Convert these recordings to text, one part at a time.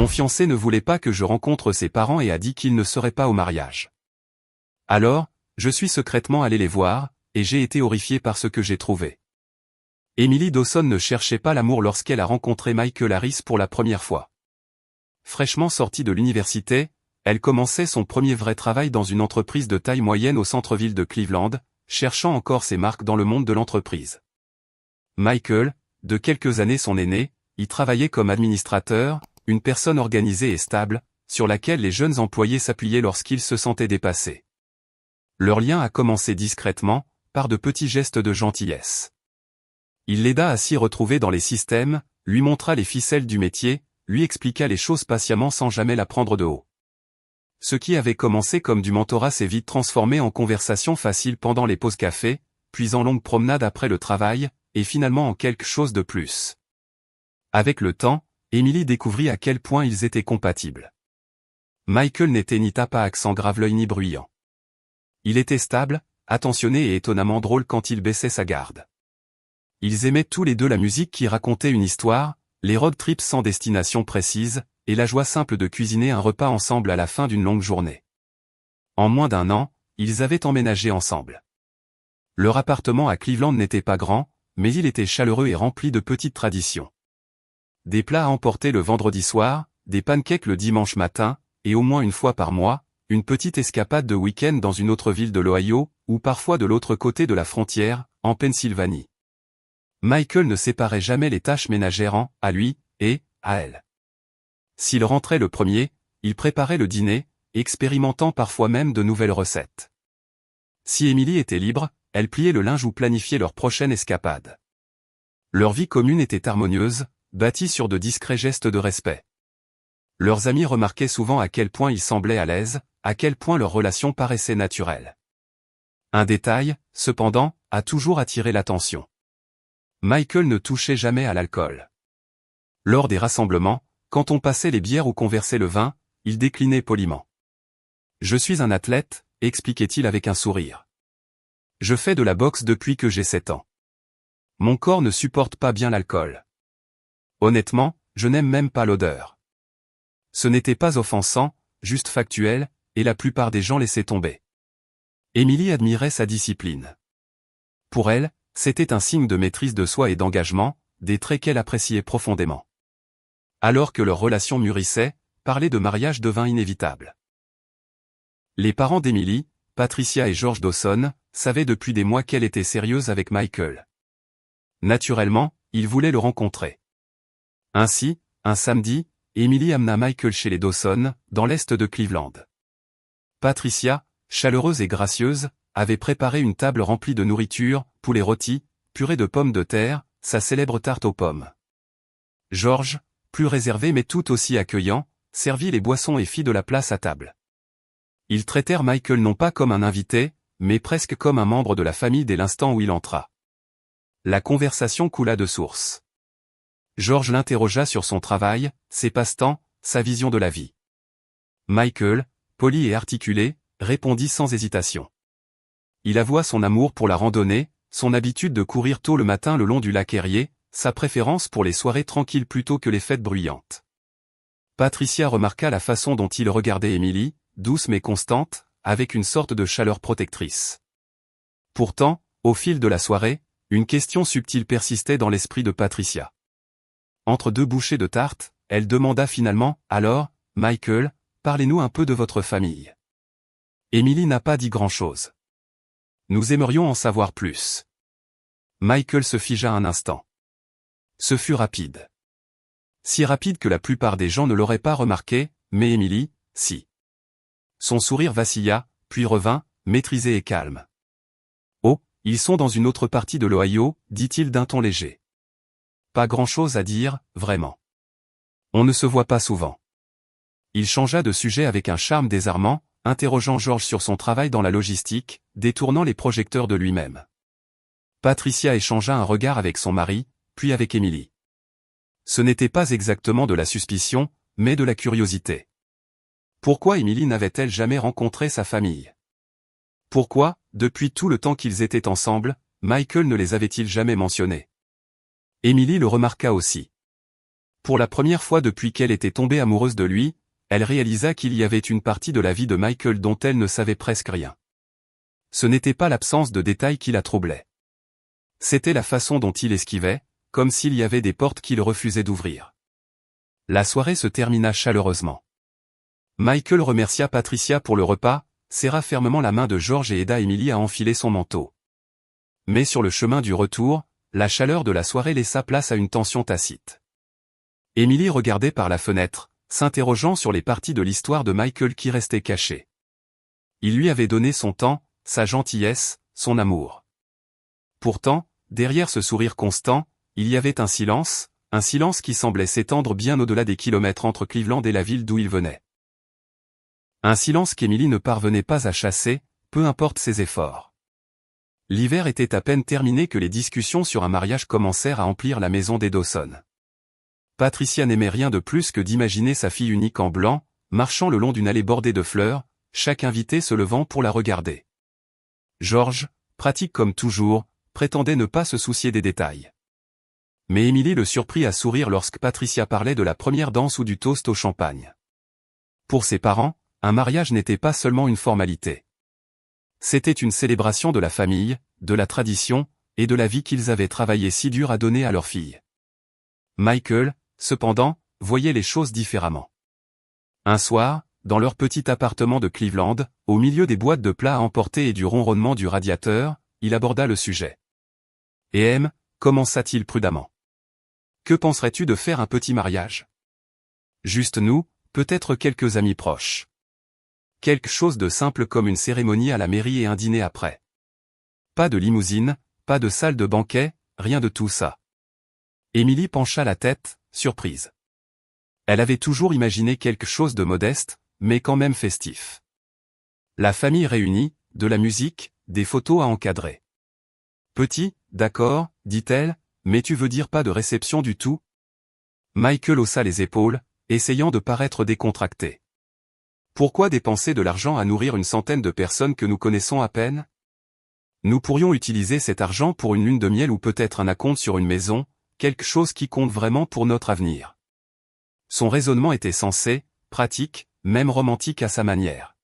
Mon fiancé ne voulait pas que je rencontre ses parents et a dit qu'il ne serait pas au mariage. Alors, je suis secrètement allé les voir, et j'ai été horrifié par ce que j'ai trouvé. Emily Dawson ne cherchait pas l'amour lorsqu'elle a rencontré Michael Harris pour la première fois. Fraîchement sortie de l'université, elle commençait son premier vrai travail dans une entreprise de taille moyenne au centre-ville de Cleveland, cherchant encore ses marques dans le monde de l'entreprise. Michael, de quelques années son aîné, y travaillait comme administrateur, une personne organisée et stable, sur laquelle les jeunes employés s'appuyaient lorsqu'ils se sentaient dépassés. Leur lien a commencé discrètement, par de petits gestes de gentillesse. Il l'aida à s'y retrouver dans les systèmes, lui montra les ficelles du métier, lui expliqua les choses patiemment sans jamais la prendre de haut. Ce qui avait commencé comme du mentorat s'est vite transformé en conversation facile pendant les pauses café, puis en longues promenades après le travail, et finalement en quelque chose de plus. Avec le temps, Emily découvrit à quel point ils étaient compatibles. Michael n'était ni tape à accent grave l'œil ni bruyant. Il était stable, attentionné et étonnamment drôle quand il baissait sa garde. Ils aimaient tous les deux la musique qui racontait une histoire, les road trips sans destination précise, et la joie simple de cuisiner un repas ensemble à la fin d'une longue journée. En moins d'1 an, ils avaient emménagé ensemble. Leur appartement à Cleveland n'était pas grand, mais il était chaleureux et rempli de petites traditions. Des plats à emporter le vendredi soir, des pancakes le dimanche matin, et au moins une fois par mois, une petite escapade de week-end dans une autre ville de l'Ohio, ou parfois de l'autre côté de la frontière, en Pennsylvanie. Michael ne séparait jamais les tâches ménagères à lui, et, à elle. S'il rentrait le premier, il préparait le dîner, expérimentant parfois même de nouvelles recettes. Si Emily était libre, elle pliait le linge ou planifiait leur prochaine escapade. Leur vie commune était harmonieuse, bâtie sur de discrets gestes de respect. Leurs amis remarquaient souvent à quel point ils semblaient à l'aise, à quel point leur relation paraissait naturelle. Un détail, cependant, a toujours attiré l'attention. Michael ne touchait jamais à l'alcool. Lors des rassemblements, quand on passait les bières ou qu'on versait le vin, il déclinait poliment. « Je suis un athlète », expliquait-il avec un sourire. « Je fais de la boxe depuis que j'ai 7 ans. Mon corps ne supporte pas bien l'alcool. Honnêtement, je n'aime même pas l'odeur. » Ce n'était pas offensant, juste factuel, et la plupart des gens laissaient tomber. Emily admirait sa discipline. Pour elle, c'était un signe de maîtrise de soi et d'engagement, des traits qu'elle appréciait profondément. Alors que leur relation mûrissait, parler de mariage devint inévitable. Les parents d'Emily, Patricia et George Dawson, savaient depuis des mois qu'elle était sérieuse avec Michael. Naturellement, ils voulaient le rencontrer. Ainsi, un samedi, Emily amena Michael chez les Dawson, dans l'est de Cleveland. Patricia, chaleureuse et gracieuse, avait préparé une table remplie de nourriture, poulet rôti, purée de pommes de terre, sa célèbre tarte aux pommes. George, plus réservé mais tout aussi accueillant, servit les boissons et fit de la place à table. Ils traitèrent Michael non pas comme un invité, mais presque comme un membre de la famille dès l'instant où il entra. La conversation coula de source. George l'interrogea sur son travail, ses passe-temps, sa vision de la vie. Michael, poli et articulé, répondit sans hésitation. Il avoua son amour pour la randonnée, son habitude de courir tôt le matin le long du lac Erie, sa préférence pour les soirées tranquilles plutôt que les fêtes bruyantes. Patricia remarqua la façon dont il regardait Emily, douce mais constante, avec une sorte de chaleur protectrice. Pourtant, au fil de la soirée, une question subtile persistait dans l'esprit de Patricia. Entre 2 bouchées de tarte, elle demanda finalement, « Alors, Michael, parlez-nous un peu de votre famille. » Emily n'a pas dit grand-chose. « Nous aimerions en savoir plus. » Michael se figea un instant. Ce fut rapide. Si rapide que la plupart des gens ne l'auraient pas remarqué, mais Emily, si. Son sourire vacilla, puis revint, maîtrisé et calme. « Oh, ils sont dans une autre partie de l'Ohio, » dit-il d'un ton léger. Pas grand-chose à dire, vraiment. On ne se voit pas souvent. Il changea de sujet avec un charme désarmant, interrogeant George sur son travail dans la logistique, détournant les projecteurs de lui-même. Patricia échangea un regard avec son mari, puis avec Emily. Ce n'était pas exactement de la suspicion, mais de la curiosité. Pourquoi Emily n'avait-elle jamais rencontré sa famille? Pourquoi, depuis tout le temps qu'ils étaient ensemble, Michael ne les avait-il jamais mentionnés? Emily le remarqua aussi. Pour la première fois depuis qu'elle était tombée amoureuse de lui, elle réalisa qu'il y avait une partie de la vie de Michael dont elle ne savait presque rien. Ce n'était pas l'absence de détails qui la troublait. C'était la façon dont il esquivait, comme s'il y avait des portes qu'il refusait d'ouvrir. La soirée se termina chaleureusement. Michael remercia Patricia pour le repas, serra fermement la main de George et aida Emily à enfiler son manteau. Mais sur le chemin du retour, la chaleur de la soirée laissa place à une tension tacite. Emily regardait par la fenêtre, s'interrogeant sur les parties de l'histoire de Michael qui restaient cachées. Il lui avait donné son temps, sa gentillesse, son amour. Pourtant, derrière ce sourire constant, il y avait un silence qui semblait s'étendre bien au-delà des kilomètres entre Cleveland et la ville d'où il venait. Un silence qu'Emily ne parvenait pas à chasser, peu importe ses efforts. L'hiver était à peine terminé que les discussions sur un mariage commencèrent à emplir la maison des Dawson. Patricia n'aimait rien de plus que d'imaginer sa fille unique en blanc, marchant le long d'une allée bordée de fleurs, chaque invité se levant pour la regarder. George, pratique comme toujours, prétendait ne pas se soucier des détails. Mais Emily le surprit à sourire lorsque Patricia parlait de la première danse ou du toast au champagne. Pour ses parents, un mariage n'était pas seulement une formalité. C'était une célébration de la famille, de la tradition, et de la vie qu'ils avaient travaillé si dur à donner à leur fille. Michael, cependant, voyait les choses différemment. Un soir, dans leur petit appartement de Cleveland, au milieu des boîtes de plats à emporter et du ronronnement du radiateur, il aborda le sujet. « Et M, commença-t-il prudemment. Que penserais-tu de faire un petit mariage? Juste nous, peut-être quelques amis proches. Quelque chose de simple comme une cérémonie à la mairie et un dîner après. Pas de limousine, pas de salle de banquet, rien de tout ça. » Emily pencha la tête, surprise. Elle avait toujours imaginé quelque chose de modeste, mais quand même festif. La famille réunie, de la musique, des photos à encadrer. Petit, d'accord, dit-elle, mais tu veux dire pas de réception du tout? Michael haussa les épaules, essayant de paraître décontracté. Pourquoi dépenser de l'argent à nourrir une centaine de personnes que nous connaissons à peine? Nous pourrions utiliser cet argent pour une lune de miel ou peut-être un acompte sur une maison, quelque chose qui compte vraiment pour notre avenir. Son raisonnement était sensé, pratique, même romantique à sa manière.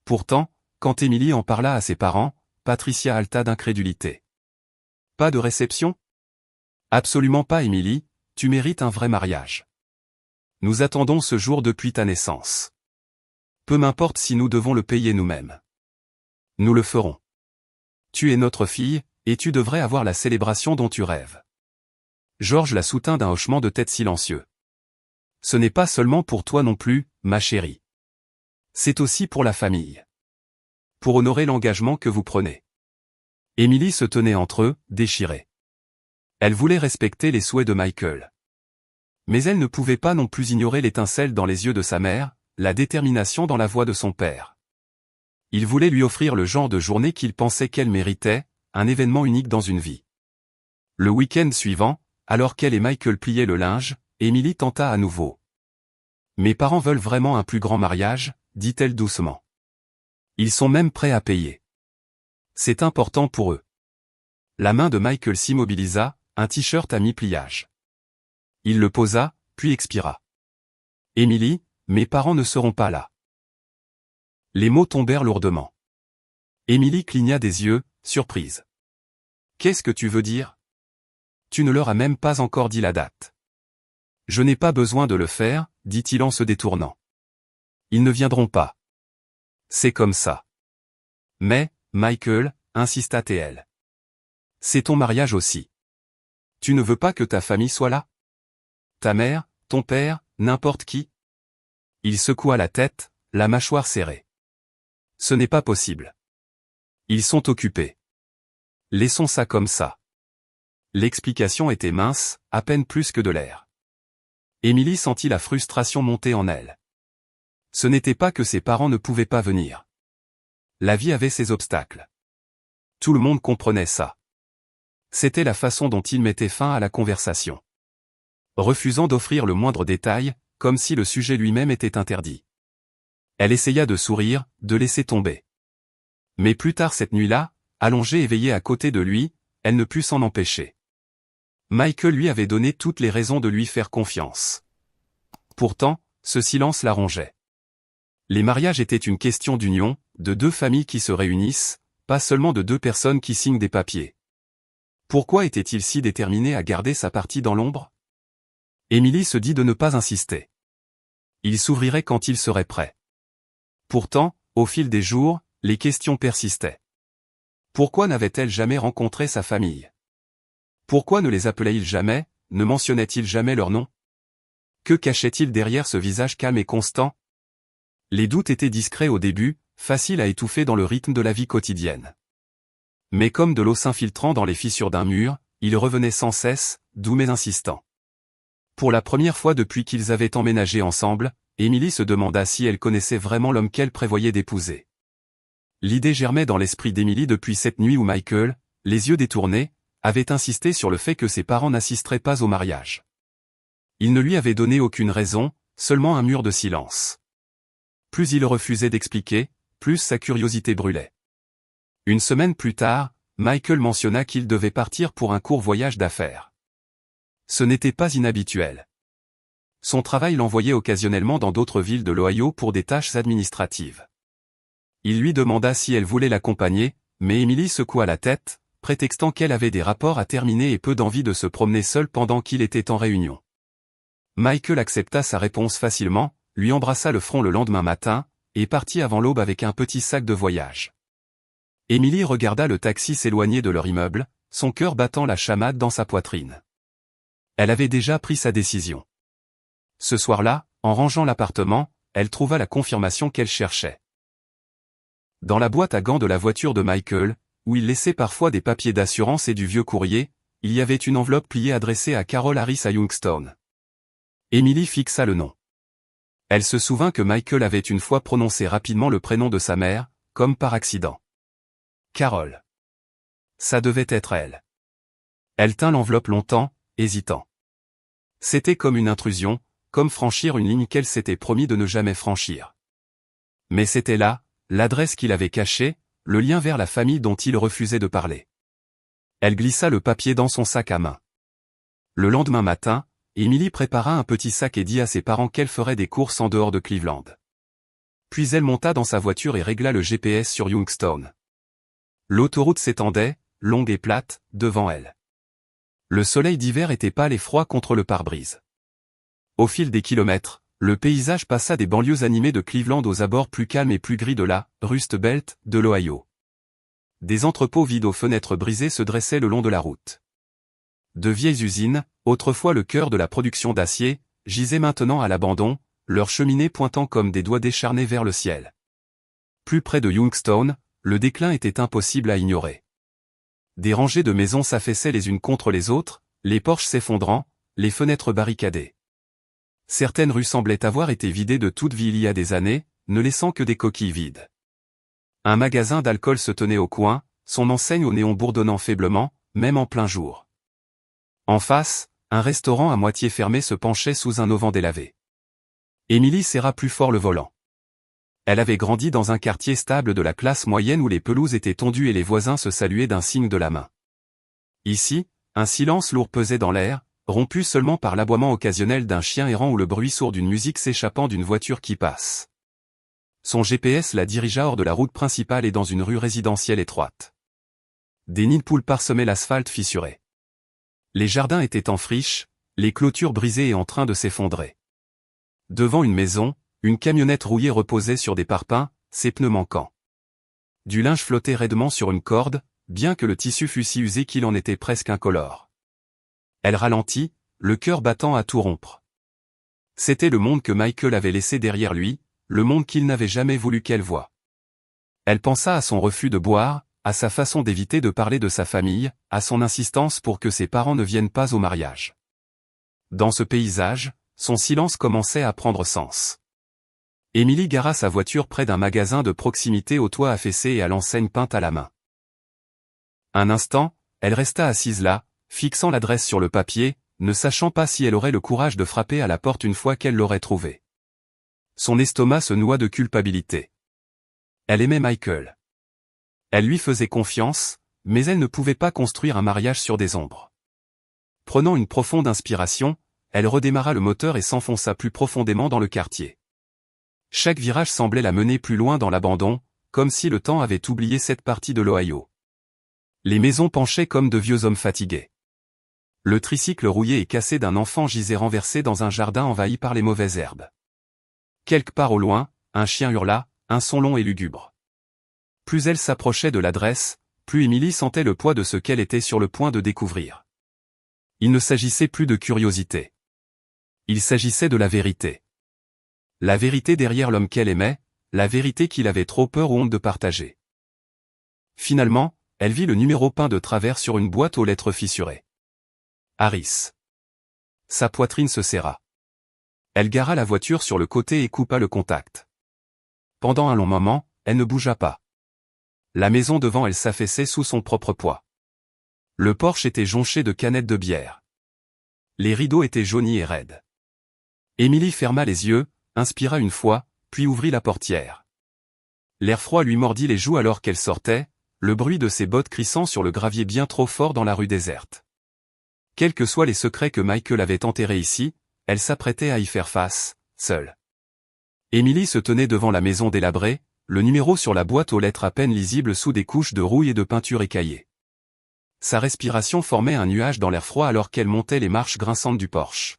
Pourtant, quand Emily en parla à ses parents, Patricia halta d'incrédulité. Pas de réception? Absolument pas Emily, tu mérites un vrai mariage. Nous attendons ce jour depuis ta naissance. Peu m'importe si nous devons le payer nous-mêmes. Nous le ferons. Tu es notre fille, et tu devrais avoir la célébration dont tu rêves. George la soutint d'un hochement de tête silencieux. Ce n'est pas seulement pour toi non plus, ma chérie. C'est aussi pour la famille. Pour honorer l'engagement que vous prenez. Emily se tenait entre eux, déchirée. Elle voulait respecter les souhaits de Michael. Mais elle ne pouvait pas non plus ignorer l'étincelle dans les yeux de sa mère, la détermination dans la voix de son père. Il voulait lui offrir le genre de journée qu'il pensait qu'elle méritait, un événement unique dans une vie. Le week-end suivant, alors qu'elle et Michael pliaient le linge, Emily tenta à nouveau. « Mes parents veulent vraiment un plus grand mariage, » dit-elle doucement. « Ils sont même prêts à payer. C'est important pour eux. » La main de Michael s'immobilisa, un t-shirt à mi-pliage. Il le posa, puis expira. « Emily, mes parents ne seront pas là. » Les mots tombèrent lourdement. Emily cligna des yeux, surprise. « Qu'est-ce que tu veux dire? Tu ne leur as même pas encore dit la date. » « Je n'ai pas besoin de le faire, » dit-il en se détournant. « Ils ne viendront pas. C'est comme ça. » « Mais, Michael, » insista-t-elle. « C'est ton mariage aussi. Tu ne veux pas que ta famille soit là? Ta mère, ton père, n'importe qui? » Il secoua la tête, la mâchoire serrée. « Ce n'est pas possible. Ils sont occupés. Laissons ça comme ça. » L'explication était mince, à peine plus que de l'air. Emily sentit la frustration monter en elle. Ce n'était pas que ses parents ne pouvaient pas venir. La vie avait ses obstacles. Tout le monde comprenait ça. C'était la façon dont il mettait fin à la conversation. Refusant d'offrir le moindre détail, comme si le sujet lui-même était interdit. Elle essaya de sourire, de laisser tomber. Mais plus tard cette nuit-là, allongée éveillée à côté de lui, elle ne put s'en empêcher. Michael lui avait donné toutes les raisons de lui faire confiance. Pourtant, ce silence la rongeait. Les mariages étaient une question d'union, de deux familles qui se réunissent, pas seulement de deux personnes qui signent des papiers. Pourquoi était-il si déterminé à garder sa partie dans l'ombre? Emily se dit de ne pas insister. Il s'ouvrirait quand il serait prêt. Pourtant, au fil des jours, les questions persistaient. Pourquoi n'avait-elle jamais rencontré sa famille? Pourquoi ne les appelait-il jamais, ne mentionnait-il jamais leur nom? Que cachait-il derrière ce visage calme et constant? Les doutes étaient discrets au début, faciles à étouffer dans le rythme de la vie quotidienne. Mais comme de l'eau s'infiltrant dans les fissures d'un mur, ils revenaient sans cesse, doux mais insistants. Pour la première fois depuis qu'ils avaient emménagé ensemble, Emily se demanda si elle connaissait vraiment l'homme qu'elle prévoyait d'épouser. L'idée germait dans l'esprit d'Emily depuis cette nuit où Michael, les yeux détournés, avait insisté sur le fait que ses parents n'assisteraient pas au mariage. Il ne lui avait donné aucune raison, seulement un mur de silence. Plus il refusait d'expliquer, plus sa curiosité brûlait. Une semaine plus tard, Michael mentionna qu'il devait partir pour un court voyage d'affaires. Ce n'était pas inhabituel. Son travail l'envoyait occasionnellement dans d'autres villes de l'Ohio pour des tâches administratives. Il lui demanda si elle voulait l'accompagner, mais Emily secoua la tête, prétextant qu'elle avait des rapports à terminer et peu d'envie de se promener seule pendant qu'il était en réunion. Michael accepta sa réponse facilement, lui embrassa le front le lendemain matin, et partit avant l'aube avec un petit sac de voyage. Emily regarda le taxi s'éloigner de leur immeuble, son cœur battant la chamade dans sa poitrine. Elle avait déjà pris sa décision. Ce soir-là, en rangeant l'appartement, elle trouva la confirmation qu'elle cherchait. Dans la boîte à gants de la voiture de Michael, où il laissait parfois des papiers d'assurance et du vieux courrier, il y avait une enveloppe pliée adressée à Carol Harris à Youngstown. Emily fixa le nom. Elle se souvint que Michael avait une fois prononcé rapidement le prénom de sa mère, comme par accident. Carol. Ça devait être elle. Elle tint l'enveloppe longtemps, hésitant. C'était comme une intrusion, comme franchir une ligne qu'elle s'était promis de ne jamais franchir. Mais c'était là, l'adresse qu'il avait cachée, le lien vers la famille dont il refusait de parler. Elle glissa le papier dans son sac à main. Le lendemain matin, Emily prépara un petit sac et dit à ses parents qu'elle ferait des courses en dehors de Cleveland. Puis elle monta dans sa voiture et régla le GPS sur Youngstown. L'autoroute s'étendait, longue et plate, devant elle. Le soleil d'hiver était pâle et froid contre le pare-brise. Au fil des kilomètres, le paysage passa des banlieues animées de Cleveland aux abords plus calmes et plus gris de la Rust Belt de l'Ohio. Des entrepôts vides aux fenêtres brisées se dressaient le long de la route. De vieilles usines, autrefois le cœur de la production d'acier, gisaient maintenant à l'abandon, leurs cheminées pointant comme des doigts décharnés vers le ciel. Plus près de Youngstown, le déclin était impossible à ignorer. Des rangées de maisons s'affaissaient les unes contre les autres, les porches s'effondrant, les fenêtres barricadées. Certaines rues semblaient avoir été vidées de toute vie il y a des années, ne laissant que des coquilles vides. Un magasin d'alcool se tenait au coin, son enseigne au néon bourdonnant faiblement, même en plein jour. En face, un restaurant à moitié fermé se penchait sous un auvent délavé. Emily serra plus fort le volant. Elle avait grandi dans un quartier stable de la classe moyenne où les pelouses étaient tondues et les voisins se saluaient d'un signe de la main. Ici, un silence lourd pesait dans l'air, rompu seulement par l'aboiement occasionnel d'un chien errant ou le bruit sourd d'une musique s'échappant d'une voiture qui passe. Son GPS la dirigea hors de la route principale et dans une rue résidentielle étroite. Des nids de poules parsemaient l'asphalte fissuré. Les jardins étaient en friche, les clôtures brisées et en train de s'effondrer. Devant une maison, une camionnette rouillée reposait sur des parpaings, ses pneus manquants. Du linge flottait raidement sur une corde, bien que le tissu fût si usé qu'il en était presque incolore. Elle ralentit, le cœur battant à tout rompre. C'était le monde que Michael avait laissé derrière lui, le monde qu'il n'avait jamais voulu qu'elle voie. Elle pensa à son refus de boire, à sa façon d'éviter de parler de sa famille, à son insistance pour que ses parents ne viennent pas au mariage. Dans ce paysage, son silence commençait à prendre sens. Emily gara sa voiture près d'un magasin de proximité au toit affaissé et à l'enseigne peinte à la main. Un instant, elle resta assise là, fixant l'adresse sur le papier, ne sachant pas si elle aurait le courage de frapper à la porte une fois qu'elle l'aurait trouvée. Son estomac se noua de culpabilité. Elle aimait Michael. Elle lui faisait confiance, mais elle ne pouvait pas construire un mariage sur des ombres. Prenant une profonde inspiration, elle redémarra le moteur et s'enfonça plus profondément dans le quartier. Chaque virage semblait la mener plus loin dans l'abandon, comme si le temps avait oublié cette partie de l'Ohio. Les maisons penchaient comme de vieux hommes fatigués. Le tricycle rouillé et cassé d'un enfant gisait renversé dans un jardin envahi par les mauvaises herbes. Quelque part au loin, un chien hurla, un son long et lugubre. Plus elle s'approchait de l'adresse, plus Émilie sentait le poids de ce qu'elle était sur le point de découvrir. Il ne s'agissait plus de curiosité. Il s'agissait de la vérité. La vérité derrière l'homme qu'elle aimait, la vérité qu'il avait trop peur ou honte de partager. Finalement, elle vit le numéro peint de travers sur une boîte aux lettres fissurées. Harris. Sa poitrine se serra. Elle gara la voiture sur le côté et coupa le contact. Pendant un long moment, elle ne bougea pas. La maison devant elle s'affaissait sous son propre poids. Le porche était jonché de canettes de bière. Les rideaux étaient jaunis et raides. Émilie ferma les yeux, inspira une fois, puis ouvrit la portière. L'air froid lui mordit les joues alors qu'elle sortait, le bruit de ses bottes crissant sur le gravier bien trop fort dans la rue déserte. Quels que soient les secrets que Michael avait enterrés ici, elle s'apprêtait à y faire face, seule. Émilie se tenait devant la maison délabrée, le numéro sur la boîte aux lettres à peine lisible sous des couches de rouille et de peinture écaillée. Sa respiration formait un nuage dans l'air froid alors qu'elle montait les marches grinçantes du porche.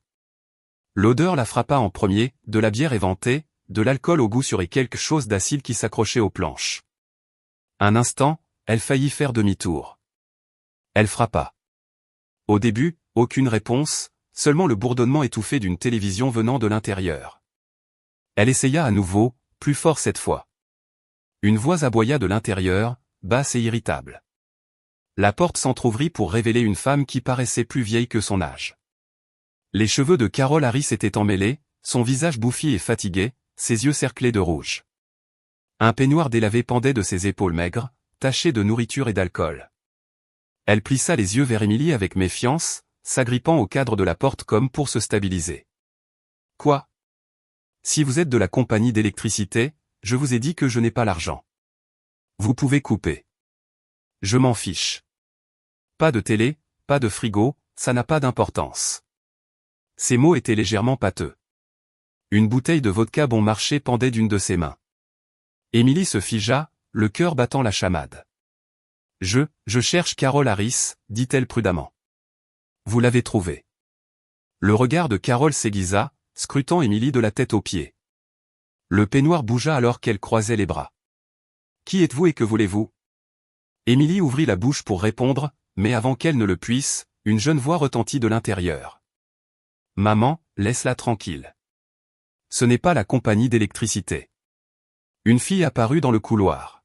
L'odeur la frappa en premier, de la bière éventée, de l'alcool au goût sur et quelque chose d'acide qui s'accrochait aux planches. Un instant, elle faillit faire demi-tour. Elle frappa. Au début, aucune réponse, seulement le bourdonnement étouffé d'une télévision venant de l'intérieur. Elle essaya à nouveau, plus fort cette fois. Une voix aboya de l'intérieur, basse et irritable. La porte s'entr'ouvrit pour révéler une femme qui paraissait plus vieille que son âge. Les cheveux de Carol Harris étaient emmêlés, son visage bouffi et fatigué, ses yeux cerclés de rouge. Un peignoir délavé pendait de ses épaules maigres, taché de nourriture et d'alcool. Elle plissa les yeux vers Émilie avec méfiance, s'agrippant au cadre de la porte comme pour se stabiliser. « Quoi ? Si vous êtes de la compagnie d'électricité, je vous ai dit que je n'ai pas l'argent. Vous pouvez couper. Je m'en fiche. Pas de télé, pas de frigo, ça n'a pas d'importance. » Ces mots étaient légèrement pâteux. Une bouteille de vodka bon marché pendait d'une de ses mains. Émilie se figea, le cœur battant la chamade. « Je cherche Carol Harris, dit-elle prudemment. Vous l'avez trouvée. » Le regard de Carol s'aiguisa, scrutant Émilie de la tête aux pieds. Le peignoir bougea alors qu'elle croisait les bras. « Qui êtes-vous et que voulez-vous » Émilie ouvrit la bouche pour répondre, mais avant qu'elle ne le puisse, une jeune voix retentit de l'intérieur. « Maman, laisse-la tranquille. Ce n'est pas la compagnie d'électricité. » Une fille apparut dans le couloir.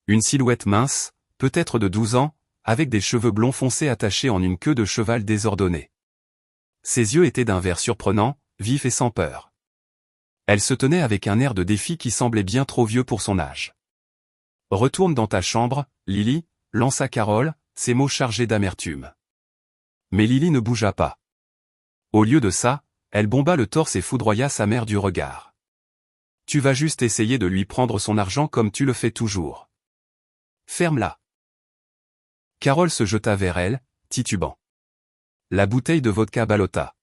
Une silhouette mince, peut-être de 12 ans, avec des cheveux blonds foncés attachés en une queue de cheval désordonnée. Ses yeux étaient d'un vert surprenant, vif et sans peur. Elle se tenait avec un air de défi qui semblait bien trop vieux pour son âge. « Retourne dans ta chambre, Lily », lança Carol, ses mots chargés d'amertume. Mais Lily ne bougea pas. Au lieu de ça, elle bomba le torse et foudroya sa mère du regard. « Tu vas juste essayer de lui prendre son argent comme tu le fais toujours. Ferme-la. » Carol se jeta vers elle, titubant. La bouteille de vodka ballotta.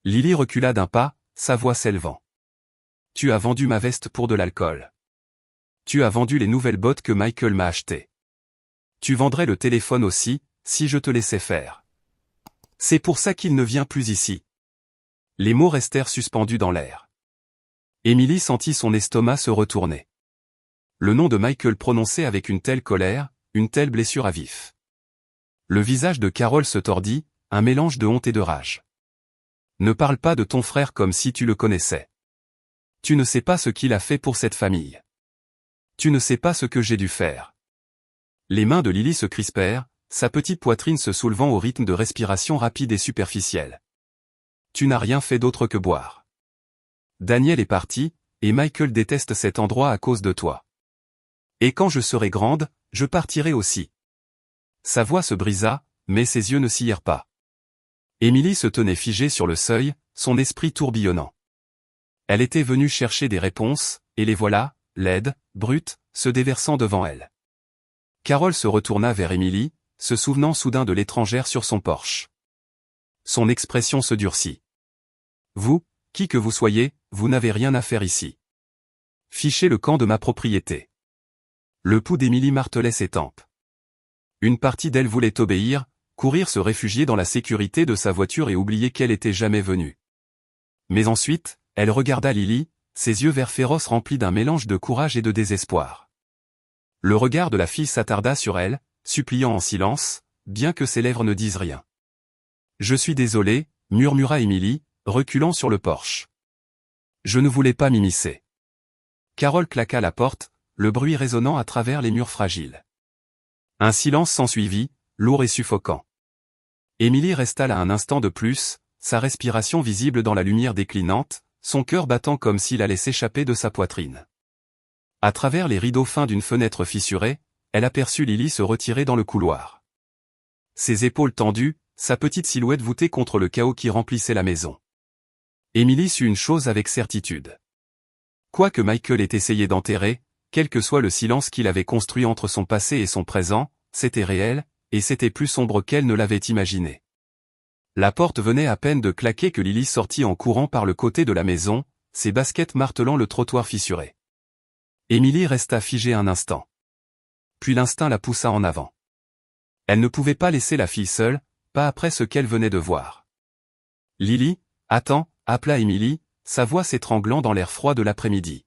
Lily recula d'un pas, sa voix s'élevant. « Tu as vendu ma veste pour de l'alcool. Tu as vendu les nouvelles bottes que Michael m'a achetées. Tu vendrais le téléphone aussi, si je te laissais faire. C'est pour ça qu'il ne vient plus ici. » Les mots restèrent suspendus dans l'air. Émilie sentit son estomac se retourner. Le nom de Michael prononcé avec une telle colère, une telle blessure à vif. Le visage de Carol se tordit, un mélange de honte et de rage. « Ne parle pas de ton frère comme si tu le connaissais. Tu ne sais pas ce qu'il a fait pour cette famille. Tu ne sais pas ce que j'ai dû faire. » Les mains de Lily se crispèrent, sa petite poitrine se soulevant au rythme de respiration rapide et superficielle. « Tu n'as rien fait d'autre que boire. Daniel est parti, et Michael déteste cet endroit à cause de toi. Et quand je serai grande, je partirai aussi. » Sa voix se brisa, mais ses yeux ne sillèrent pas. Émilie se tenait figée sur le seuil, son esprit tourbillonnant. Elle était venue chercher des réponses, et les voilà, laides, brutes, se déversant devant elle. Carol se retourna vers Émilie, se souvenant soudain de l'étrangère sur son porche. Son expression se durcit. Vous, qui que vous soyez, vous n'avez rien à faire ici. Fichez le camp de ma propriété. Le pouls d'Émilie martelait ses tempes. Une partie d'elle voulait obéir, courir se réfugier dans la sécurité de sa voiture et oublier qu'elle était jamais venue. Mais ensuite, elle regarda Lily, ses yeux verts féroces remplis d'un mélange de courage et de désespoir. Le regard de la fille s'attarda sur elle, suppliant en silence, bien que ses lèvres ne disent rien. « Je suis désolé, » murmura Émilie, reculant sur le porche. « Je ne voulais pas m'immiscer. » Carole claqua la porte, le bruit résonnant à travers les murs fragiles. Un silence s'ensuivit, lourd et suffocant. Émilie resta là un instant de plus, sa respiration visible dans la lumière déclinante, son cœur battant comme s'il allait s'échapper de sa poitrine. À travers les rideaux fins d'une fenêtre fissurée, elle aperçut Lily se retirer dans le couloir. Ses épaules tendues, sa petite silhouette voûtée contre le chaos qui remplissait la maison. Émilie sut une chose avec certitude. Quoi que Michael ait essayé d'enterrer, quel que soit le silence qu'il avait construit entre son passé et son présent, c'était réel, et c'était plus sombre qu'elle ne l'avait imaginé. La porte venait à peine de claquer que Lily sortit en courant par le côté de la maison, ses baskets martelant le trottoir fissuré. Émilie resta figée un instant. Puis l'instinct la poussa en avant. Elle ne pouvait pas laisser la fille seule, pas après ce qu'elle venait de voir. « Lily, attends » appela Émilie, sa voix s'étranglant dans l'air froid de l'après-midi.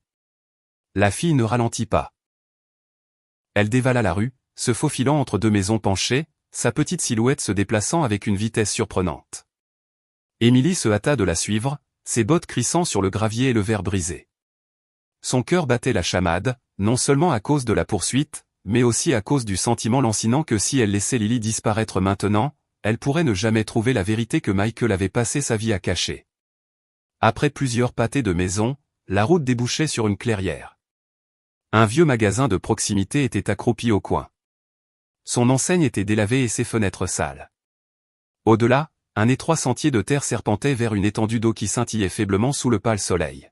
La fille ne ralentit pas. Elle dévala la rue, se faufilant entre deux maisons penchées, sa petite silhouette se déplaçant avec une vitesse surprenante. Émilie se hâta de la suivre, ses bottes crissant sur le gravier et le verre brisé. Son cœur battait la chamade, non seulement à cause de la poursuite, mais aussi à cause du sentiment lancinant que si elle laissait Lily disparaître maintenant, elle pourrait ne jamais trouver la vérité que Michael avait passé sa vie à cacher. Après plusieurs pâtés de maison, la route débouchait sur une clairière. Un vieux magasin de proximité était accroupi au coin. Son enseigne était délavée et ses fenêtres sales. Au-delà, un étroit sentier de terre serpentait vers une étendue d'eau qui scintillait faiblement sous le pâle soleil.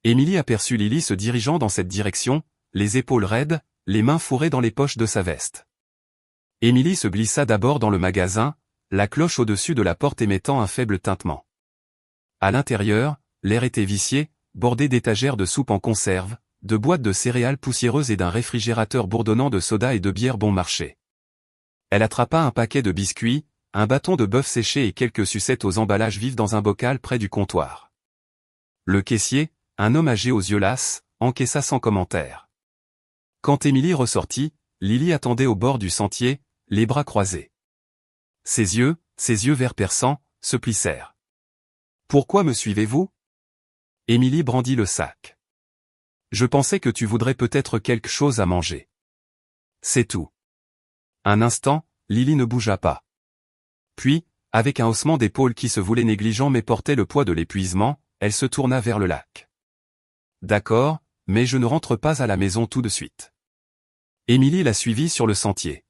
Émilie aperçut Lily se dirigeant dans cette direction, les épaules raides, les mains fourrées dans les poches de sa veste. Émilie se glissa d'abord dans le magasin, la cloche au-dessus de la porte émettant un faible tintement. À l'intérieur, l'air était vicié, bordé d'étagères de soupe en conserve, de boîtes de céréales poussiéreuses et d'un réfrigérateur bourdonnant de soda et de bière bon marché. Elle attrapa un paquet de biscuits, un bâton de bœuf séché et quelques sucettes aux emballages vifs dans un bocal près du comptoir. Le caissier, un homme âgé aux yeux lasses, encaissa sans commentaire. Quand Émilie ressortit, Lily attendait au bord du sentier, les bras croisés. Ses yeux verts perçants, se plissèrent. « Pourquoi me suivez-vous » Émilie brandit le sac. « Je pensais que tu voudrais peut-être quelque chose à manger. » C'est tout. Un instant, Lily ne bougea pas. Puis, avec un haussement d'épaules qui se voulait négligent mais portait le poids de l'épuisement, elle se tourna vers le lac. « D'accord, mais je ne rentre pas à la maison tout de suite. » Émilie la suivit sur le sentier.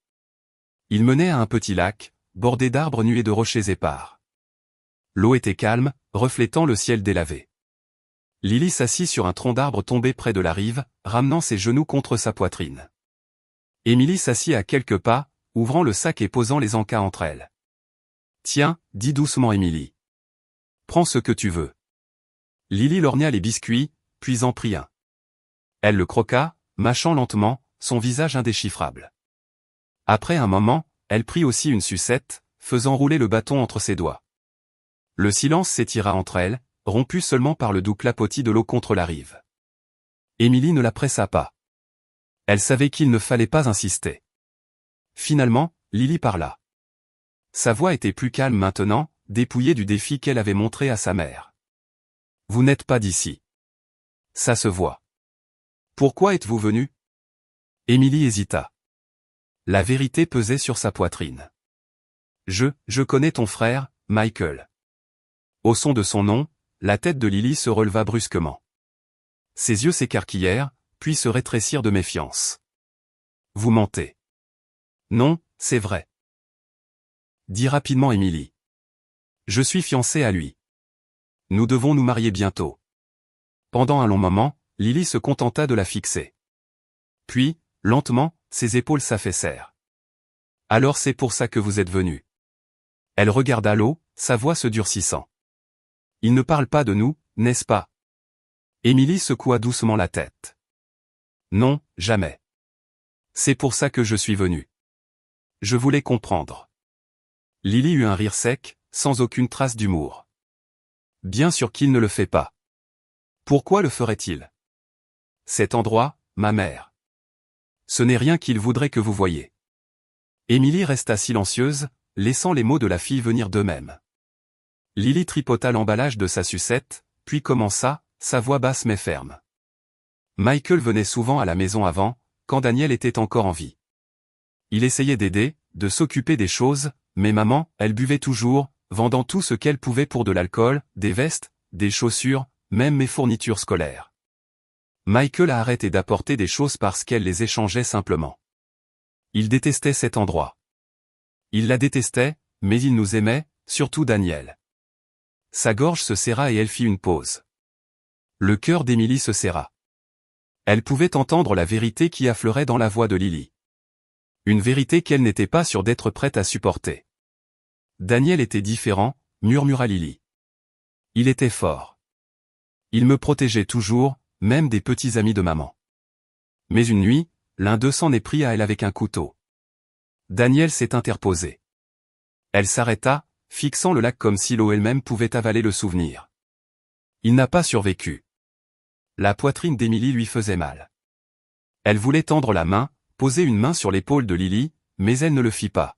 Il menait à un petit lac, bordé d'arbres nus et de rochers épars. L'eau était calme, reflétant le ciel délavé. Lily s'assit sur un tronc d'arbre tombé près de la rive, ramenant ses genoux contre sa poitrine. Émilie s'assit à quelques pas, ouvrant le sac et posant les encas entre elles. « Tiens, dit doucement Émilie. Prends ce que tu veux. » Lily lorgna les biscuits, puis en prit un. Elle le croqua, mâchant lentement, son visage indéchiffrable. Après un moment, elle prit aussi une sucette, faisant rouler le bâton entre ses doigts. Le silence s'étira entre elles, rompu seulement par le doux clapotis de l'eau contre la rive. Émilie ne la pressa pas. Elle savait qu'il ne fallait pas insister. Finalement, Lily parla. Sa voix était plus calme maintenant, dépouillée du défi qu'elle avait montré à sa mère. « Vous n'êtes pas d'ici. » Ça se voit. « Pourquoi êtes-vous venu » Émilie hésita. La vérité pesait sur sa poitrine. « Je connais ton frère, Michael. » Au son de son nom, la tête de Lily se releva brusquement. Ses yeux s'écarquillèrent, puis se rétrécirent de méfiance. « Vous mentez. »« Non, c'est vrai. » dit rapidement Émilie. « Je suis fiancée à lui. Nous devons nous marier bientôt. » Pendant un long moment, Lily se contenta de la fixer. Puis, lentement, ses épaules s'affaissèrent. « Alors c'est pour ça que vous êtes venu. » Elle regarda l'eau, sa voix se durcissant. Il ne parle pas de nous, n'est-ce pas? Émilie secoua doucement la tête. Non, jamais. C'est pour ça que je suis venue. Je voulais comprendre. Lily eut un rire sec, sans aucune trace d'humour. Bien sûr qu'il ne le fait pas. Pourquoi le ferait-il? Cet endroit, ma mère. Ce n'est rien qu'il voudrait que vous voyiez. Émilie resta silencieuse, laissant les mots de la fille venir d'eux-mêmes. Lily tripota l'emballage de sa sucette, puis commença, sa voix basse mais ferme. Michael venait souvent à la maison avant, quand Daniel était encore en vie. Il essayait d'aider, de s'occuper des choses, mais maman, elle buvait toujours, vendant tout ce qu'elle pouvait pour de l'alcool, des vestes, des chaussures, même mes fournitures scolaires. Michael a arrêté d'apporter des choses parce qu'elle les échangeait simplement. Il détestait cet endroit. Il la détestait, mais il nous aimait, surtout Daniel. Sa gorge se serra et elle fit une pause. Le cœur d'Émilie se serra. Elle pouvait entendre la vérité qui affleurait dans la voix de Lily. Une vérité qu'elle n'était pas sûre d'être prête à supporter. Daniel était différent, murmura Lily. Il était fort. Il me protégeait toujours, même des petits amis de maman. Mais une nuit, l'un d'eux s'en est pris à elle avec un couteau. Daniel s'est interposé. Elle s'arrêta, fixant le lac comme si l'eau elle-même pouvait avaler le souvenir. Il n'a pas survécu. La poitrine d'Émilie lui faisait mal. Elle voulait tendre la main, poser une main sur l'épaule de Lily, mais elle ne le fit pas.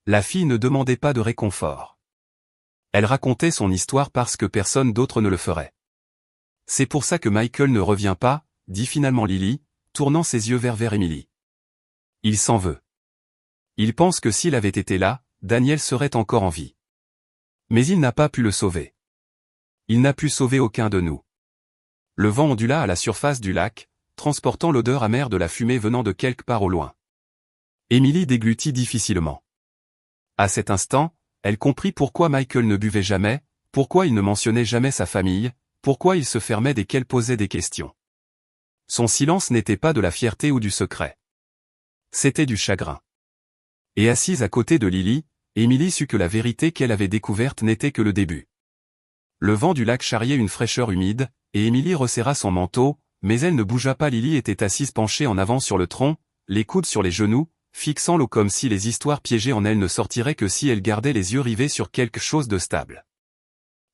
La fille ne demandait pas de réconfort. Elle racontait son histoire parce que personne d'autre ne le ferait. C'est pour ça que Michael ne revient pas, dit finalement Lily, tournant ses yeux vers Émilie. Il s'en veut. Il pense que s'il avait été là, Daniel serait encore en vie. Mais il n'a pas pu le sauver. Il n'a pu sauver aucun de nous. Le vent ondula à la surface du lac, transportant l'odeur amère de la fumée venant de quelque part au loin. Émilie déglutit difficilement. À cet instant, elle comprit pourquoi Michael ne buvait jamais, pourquoi il ne mentionnait jamais sa famille, pourquoi il se fermait dès qu'elle posait des questions. Son silence n'était pas de la fierté ou du secret. C'était du chagrin. Et assise à côté de Lily, Émilie sut que la vérité qu'elle avait découverte n'était que le début. Le vent du lac charriait une fraîcheur humide, et Émilie resserra son manteau, mais elle ne bougea pas. Lily était assise penchée en avant sur le tronc, les coudes sur les genoux, fixant l'eau comme si les histoires piégées en elle ne sortiraient que si elle gardait les yeux rivés sur quelque chose de stable.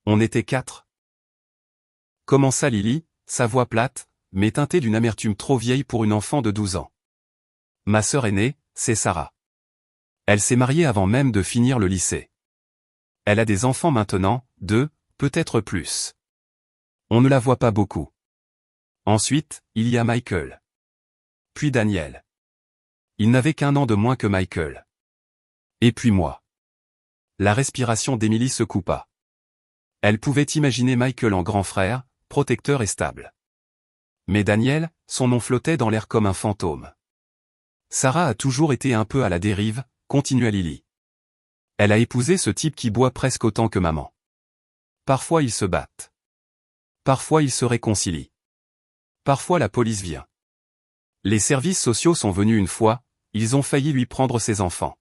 On était 4. Commença Lily, sa voix plate, mais teintée d'une amertume trop vieille pour une enfant de 12 ans. Ma sœur aînée, c'est Sarah. Elle s'est mariée avant même de finir le lycée. Elle a des enfants maintenant, 2, peut-être plus. On ne la voit pas beaucoup. Ensuite, il y a Michael. Puis Daniel. Il n'avait qu'1 an de moins que Michael. Et puis moi. La respiration d'Émilie se coupa. Elle pouvait imaginer Michael en grand frère, protecteur et stable. Mais Daniel, son nom flottait dans l'air comme un fantôme. Sarah a toujours été un peu à la dérive, continua Lily. Elle a épousé ce type qui boit presque autant que maman. Parfois ils se battent. Parfois ils se réconcilient. Parfois la police vient. Les services sociaux sont venus une fois, ils ont failli lui prendre ses enfants.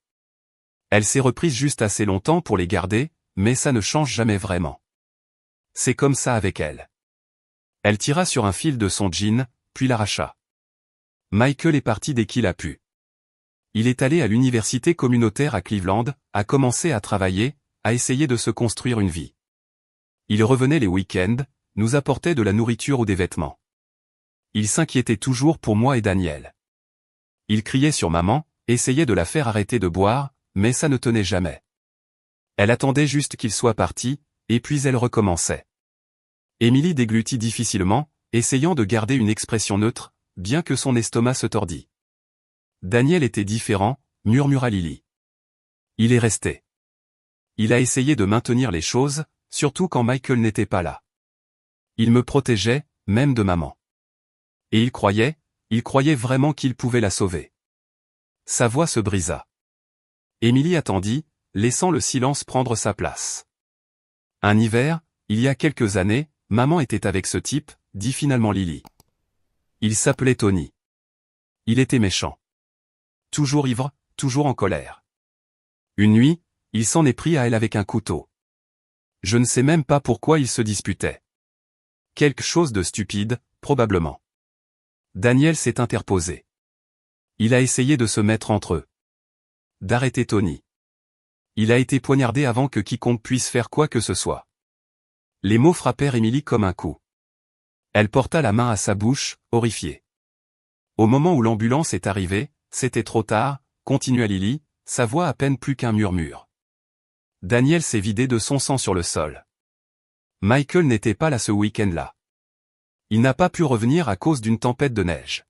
Elle s'est reprise juste assez longtemps pour les garder, mais ça ne change jamais vraiment. C'est comme ça avec elle. Elle tira sur un fil de son jean, puis l'arracha. Michael est parti dès qu'il a pu. Il est allé à l'université communautaire à Cleveland, a commencé à travailler, a essayé de se construire une vie. Il revenait les week-ends, nous apportait de la nourriture ou des vêtements. Il s'inquiétait toujours pour moi et Daniel. Il criait sur maman, essayait de la faire arrêter de boire, mais ça ne tenait jamais. Elle attendait juste qu'il soit parti, et puis elle recommençait. Émilie déglutit difficilement, essayant de garder une expression neutre, bien que son estomac se tordît. Daniel était différent, murmura Lily. Il est resté. Il a essayé de maintenir les choses, surtout quand Michael n'était pas là. Il me protégeait, même de maman. Et il croyait vraiment qu'il pouvait la sauver. Sa voix se brisa. Émilie attendit, laissant le silence prendre sa place. Un hiver, il y a quelques années, maman était avec ce type, dit finalement Lily. Il s'appelait Tony. Il était méchant. Toujours ivre, toujours en colère. Une nuit, Il s'en est pris à elle avec un couteau. Je ne sais même pas pourquoi ils se disputaient. Quelque chose de stupide, probablement. Daniel s'est interposé. Il a essayé de se mettre entre eux. D'arrêter Tony. Il a été poignardé avant que quiconque puisse faire quoi que ce soit. Les mots frappèrent Emily comme un coup. Elle porta la main à sa bouche, horrifiée. Au moment où l'ambulance est arrivée, c'était trop tard, continua Lily, sa voix à peine plus qu'un murmure. Daniel s'est vidé de son sang sur le sol. Michael n'était pas là ce week-end-là. Il n'a pas pu revenir à cause d'une tempête de neige.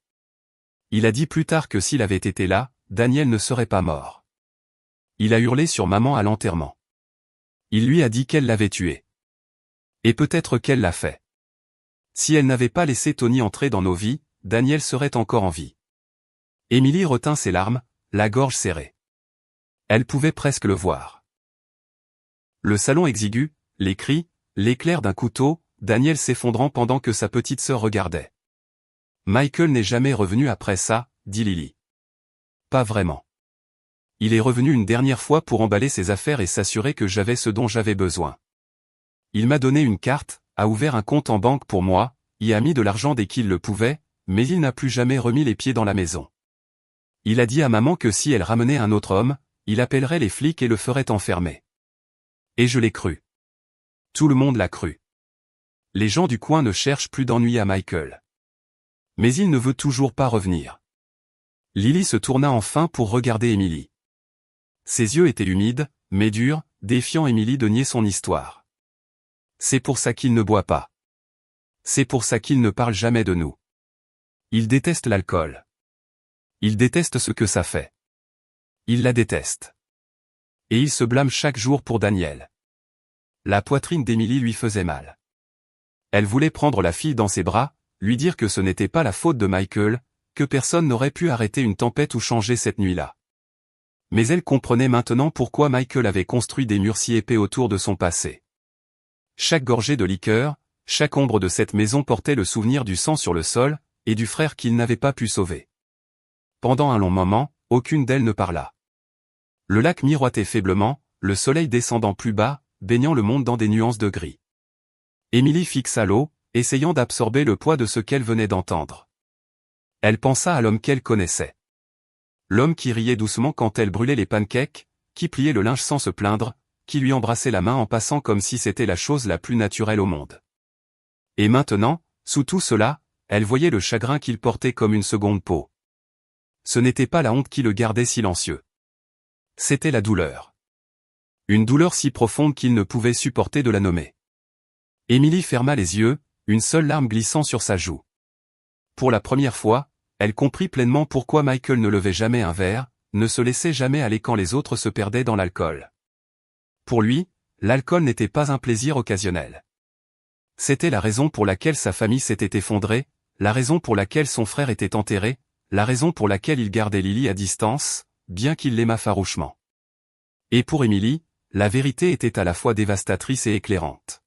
Il a dit plus tard que s'il avait été là, Daniel ne serait pas mort. Il a hurlé sur maman à l'enterrement. Il lui a dit qu'elle l'avait tué. Et peut-être qu'elle l'a fait. Si elle n'avait pas laissé Tony entrer dans nos vies, Daniel serait encore en vie. Emily retint ses larmes, la gorge serrée. Elle pouvait presque le voir. Le salon exigu, les cris, l'éclair d'un couteau, Daniel s'effondrant pendant que sa petite sœur regardait. Michael n'est jamais revenu après ça, dit Lily. Pas vraiment. Il est revenu une dernière fois pour emballer ses affaires et s'assurer que j'avais ce dont j'avais besoin. Il m'a donné une carte, a ouvert un compte en banque pour moi, y a mis de l'argent dès qu'il le pouvait, mais il n'a plus jamais remis les pieds dans la maison. Il a dit à maman que si elle ramenait un autre homme, il appellerait les flics et le ferait enfermer. Et je l'ai cru. Tout le monde l'a cru. Les gens du coin ne cherchent plus d'ennui à Michael. Mais il ne veut toujours pas revenir. Lily se tourna enfin pour regarder Emily. Ses yeux étaient humides, mais durs, défiant Emily de nier son histoire. C'est pour ça qu'il ne boit pas. C'est pour ça qu'il ne parle jamais de nous. Il déteste l'alcool. Il déteste ce que ça fait. Il la déteste. Et il se blâme chaque jour pour Daniel. La poitrine d'Emily lui faisait mal. Elle voulait prendre la fille dans ses bras, lui dire que ce n'était pas la faute de Michael, que personne n'aurait pu arrêter une tempête ou changer cette nuit-là. Mais elle comprenait maintenant pourquoi Michael avait construit des murs si épais autour de son passé. Chaque gorgée de liqueur, chaque ombre de cette maison portait le souvenir du sang sur le sol, et du frère qu'il n'avait pas pu sauver. Pendant un long moment, aucune d'elles ne parla. Le lac miroitait faiblement, le soleil descendant plus bas, baignant le monde dans des nuances de gris. Emily fixa l'eau, essayant d'absorber le poids de ce qu'elle venait d'entendre. Elle pensa à l'homme qu'elle connaissait. L'homme qui riait doucement quand elle brûlait les pancakes, qui pliait le linge sans se plaindre, qui lui embrassait la main en passant comme si c'était la chose la plus naturelle au monde. Et maintenant, sous tout cela, elle voyait le chagrin qu'il portait comme une seconde peau. Ce n'était pas la honte qui le gardait silencieux. C'était la douleur. Une douleur si profonde qu'il ne pouvait supporter de la nommer. Emily ferma les yeux, une seule larme glissant sur sa joue. Pour la première fois, elle comprit pleinement pourquoi Michael ne levait jamais un verre, ne se laissait jamais aller quand les autres se perdaient dans l'alcool. Pour lui, l'alcool n'était pas un plaisir occasionnel. C'était la raison pour laquelle sa famille s'était effondrée, la raison pour laquelle son frère était enterré, la raison pour laquelle il gardait Lily à distance, bien qu'il l'aimât farouchement. Et pour Emily, la vérité était à la fois dévastatrice et éclairante.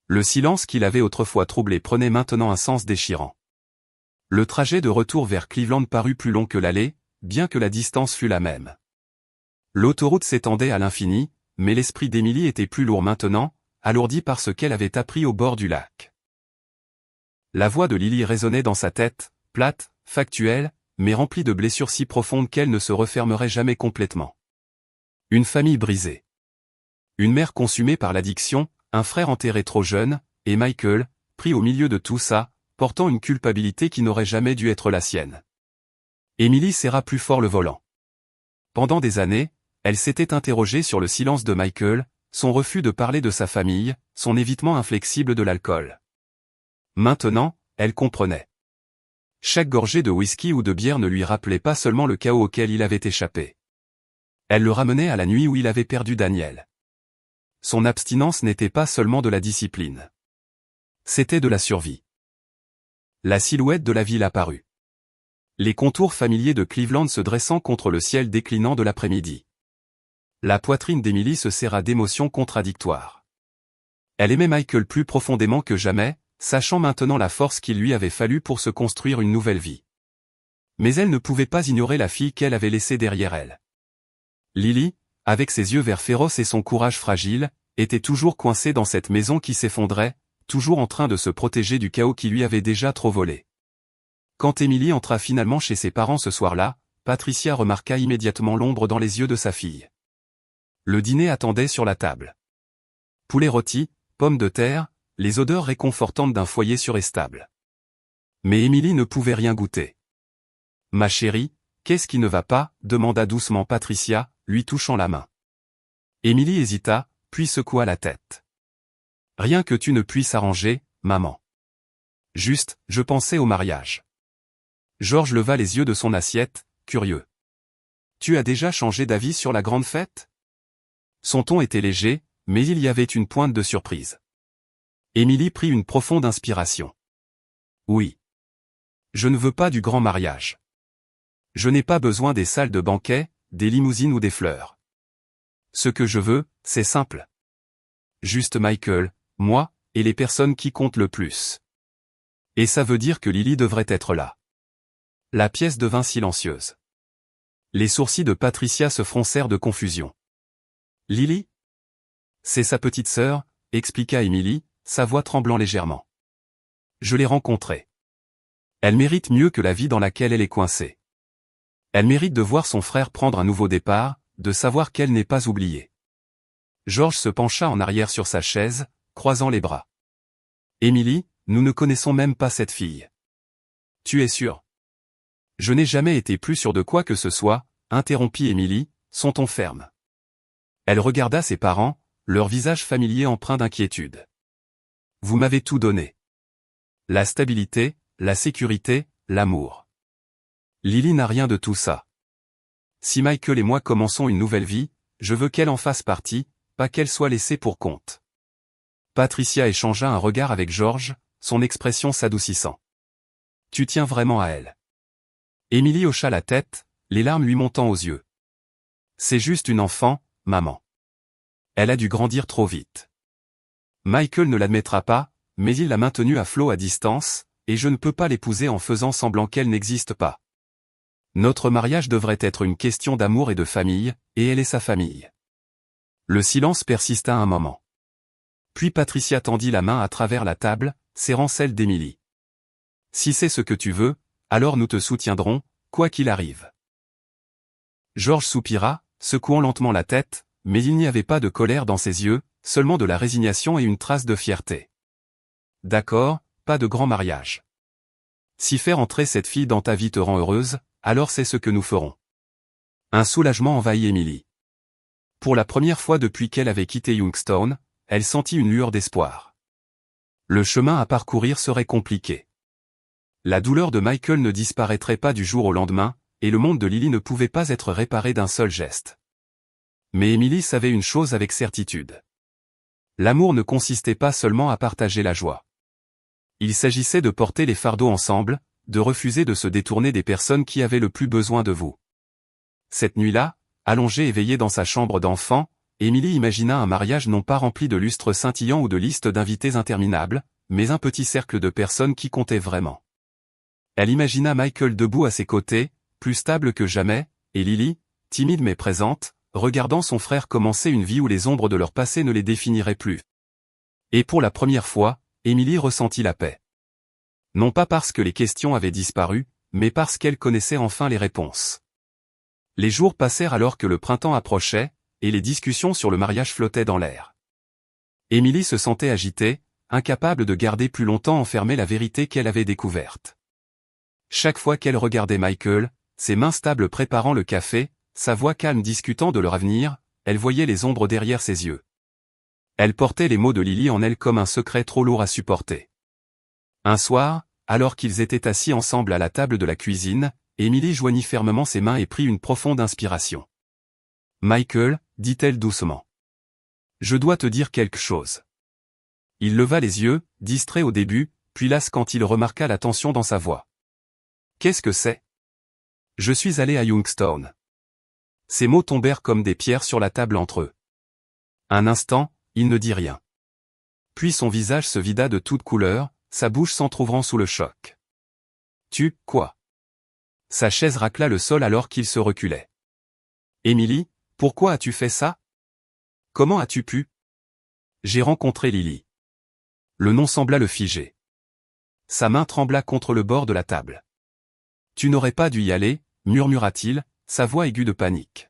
Le silence qui l'avait autrefois troublé prenait maintenant un sens déchirant. Le trajet de retour vers Cleveland parut plus long que l'aller, bien que la distance fût la même. L'autoroute s'étendait à l'infini, mais l'esprit d'Emily était plus lourd maintenant, alourdi par ce qu'elle avait appris au bord du lac. La voix de Lily résonnait dans sa tête, plate, factuelle, mais remplie de blessures si profondes qu'elle ne se refermerait jamais complètement. Une famille brisée. Une mère consumée par l'addiction, un frère enterré trop jeune, et Michael, pris au milieu de tout ça, portant une culpabilité qui n'aurait jamais dû être la sienne. Emily serra plus fort le volant. Pendant des années, elle s'était interrogée sur le silence de Michael, son refus de parler de sa famille, son évitement inflexible de l'alcool. Maintenant, elle comprenait. Chaque gorgée de whisky ou de bière ne lui rappelait pas seulement le chaos auquel il avait échappé. Elle le ramenait à la nuit où il avait perdu Daniel. Son abstinence n'était pas seulement de la discipline. C'était de la survie. La silhouette de la ville apparut. Les contours familiers de Cleveland se dressant contre le ciel déclinant de l'après-midi. La poitrine d'Emily se serra d'émotions contradictoires. Elle aimait Michael plus profondément que jamais, sachant maintenant la force qu'il lui avait fallu pour se construire une nouvelle vie. Mais elle ne pouvait pas ignorer la fille qu'elle avait laissée derrière elle. Lily, avec ses yeux verts féroces et son courage fragile, était toujours coincé dans cette maison qui s'effondrait, toujours en train de se protéger du chaos qui lui avait déjà trop volé. Quand Emily entra finalement chez ses parents ce soir-là, Patricia remarqua immédiatement l'ombre dans les yeux de sa fille. Le dîner attendait sur la table. Poulet rôti, pommes de terre, les odeurs réconfortantes d'un foyer sûr et stable. Mais Emily ne pouvait rien goûter. « Ma chérie, qu'est-ce qui ne va pas ?» demanda doucement Patricia, lui touchant la main. Emily hésita, puis secoua la tête. « Rien que tu ne puisses arranger, maman. Juste, je pensais au mariage. » Georges leva les yeux de son assiette, curieux. « Tu as déjà changé d'avis sur la grande fête ?» Son ton était léger, mais il y avait une pointe de surprise. Emily prit une profonde inspiration. « Oui. Je ne veux pas du grand mariage. Je n'ai pas besoin des salles de banquet, des limousines ou des fleurs. Ce que je veux, c'est simple. Juste Michael, moi, et les personnes qui comptent le plus. Et ça veut dire que Lily devrait être là. » La pièce devint silencieuse. Les sourcils de Patricia se froncèrent de confusion. « Lily ? C'est sa petite sœur, » expliqua Emily, sa voix tremblant légèrement. « Je l'ai rencontrée. Elle mérite mieux que la vie dans laquelle elle est coincée. Elle mérite de voir son frère prendre un nouveau départ, de savoir qu'elle n'est pas oubliée. » Georges se pencha en arrière sur sa chaise, croisant les bras. « Emily, nous ne connaissons même pas cette fille. »« Tu es sûre ? » ?»« Je n'ai jamais été plus sûre de quoi que ce soit, » interrompit Emily, son ton ferme. Elle regarda ses parents, leur visage familier empreint d'inquiétude. « Vous m'avez tout donné. La stabilité, la sécurité, l'amour. Lily n'a rien de tout ça. Si Michael et moi commençons une nouvelle vie, je veux qu'elle en fasse partie, pas qu'elle soit laissée pour compte. » Patricia échangea un regard avec Georges, son expression s'adoucissant. « Tu tiens vraiment à elle. » Emily hocha la tête, les larmes lui montant aux yeux. « C'est juste une enfant, maman. Elle a dû grandir trop vite. Michael ne l'admettra pas, mais il l'a maintenue à flot à distance, et je ne peux pas l'épouser en faisant semblant qu'elle n'existe pas. Notre mariage devrait être une question d'amour et de famille, et elle est sa famille. » Le silence persista un moment. Puis Patricia tendit la main à travers la table, serrant celle d'Emily. « Si c'est ce que tu veux, alors nous te soutiendrons, quoi qu'il arrive. » Georges soupira, secouant lentement la tête, mais il n'y avait pas de colère dans ses yeux, seulement de la résignation et une trace de fierté. « D'accord, pas de grand mariage. Si faire entrer cette fille dans ta vie te rend heureuse, alors c'est ce que nous ferons. » Un soulagement envahit Emily. Pour la première fois depuis qu'elle avait quitté Youngstown, elle sentit une lueur d'espoir. Le chemin à parcourir serait compliqué. La douleur de Michael ne disparaîtrait pas du jour au lendemain, et le monde de Lily ne pouvait pas être réparé d'un seul geste. Mais Emily savait une chose avec certitude. L'amour ne consistait pas seulement à partager la joie. Il s'agissait de porter les fardeaux ensemble, de refuser de se détourner des personnes qui avaient le plus besoin de vous. Cette nuit-là, allongée et veillée dans sa chambre d'enfant, Emily imagina un mariage non pas rempli de lustres scintillants ou de listes d'invités interminables, mais un petit cercle de personnes qui comptaient vraiment. Elle imagina Michael debout à ses côtés, plus stable que jamais, et Lily, timide mais présente, regardant son frère commencer une vie où les ombres de leur passé ne les définiraient plus. Et pour la première fois, Emily ressentit la paix. Non pas parce que les questions avaient disparu, mais parce qu'elle connaissait enfin les réponses. Les jours passèrent alors que le printemps approchait, et les discussions sur le mariage flottaient dans l'air. Emily se sentait agitée, incapable de garder plus longtemps enfermée la vérité qu'elle avait découverte. Chaque fois qu'elle regardait Michael, ses mains stables préparant le café, sa voix calme discutant de leur avenir, elle voyait les ombres derrière ses yeux. Elle portait les mots de Lily en elle comme un secret trop lourd à supporter. Un soir, alors qu'ils étaient assis ensemble à la table de la cuisine, Emily joignit fermement ses mains et prit une profonde inspiration. « Michael, » dit-elle doucement. « Je dois te dire quelque chose. » Il leva les yeux, distrait au début, puis las quand il remarqua la tension dans sa voix. « Qu'est-ce que c'est ? » « Je suis allé à Youngstown. » Ces mots tombèrent comme des pierres sur la table entre eux. Un instant, il ne dit rien. Puis son visage se vida de toutes couleurs, sa bouche s'entr'ouvrant sous le choc. « Tu, quoi ?» Sa chaise racla le sol alors qu'il se reculait. « Emily, Pourquoi as-tu fait ça? Comment as-tu pu? J'ai rencontré Lily. Le nom sembla le figer. Sa main trembla contre le bord de la table. Tu n'aurais pas dû y aller, murmura-t-il, sa voix aiguë de panique.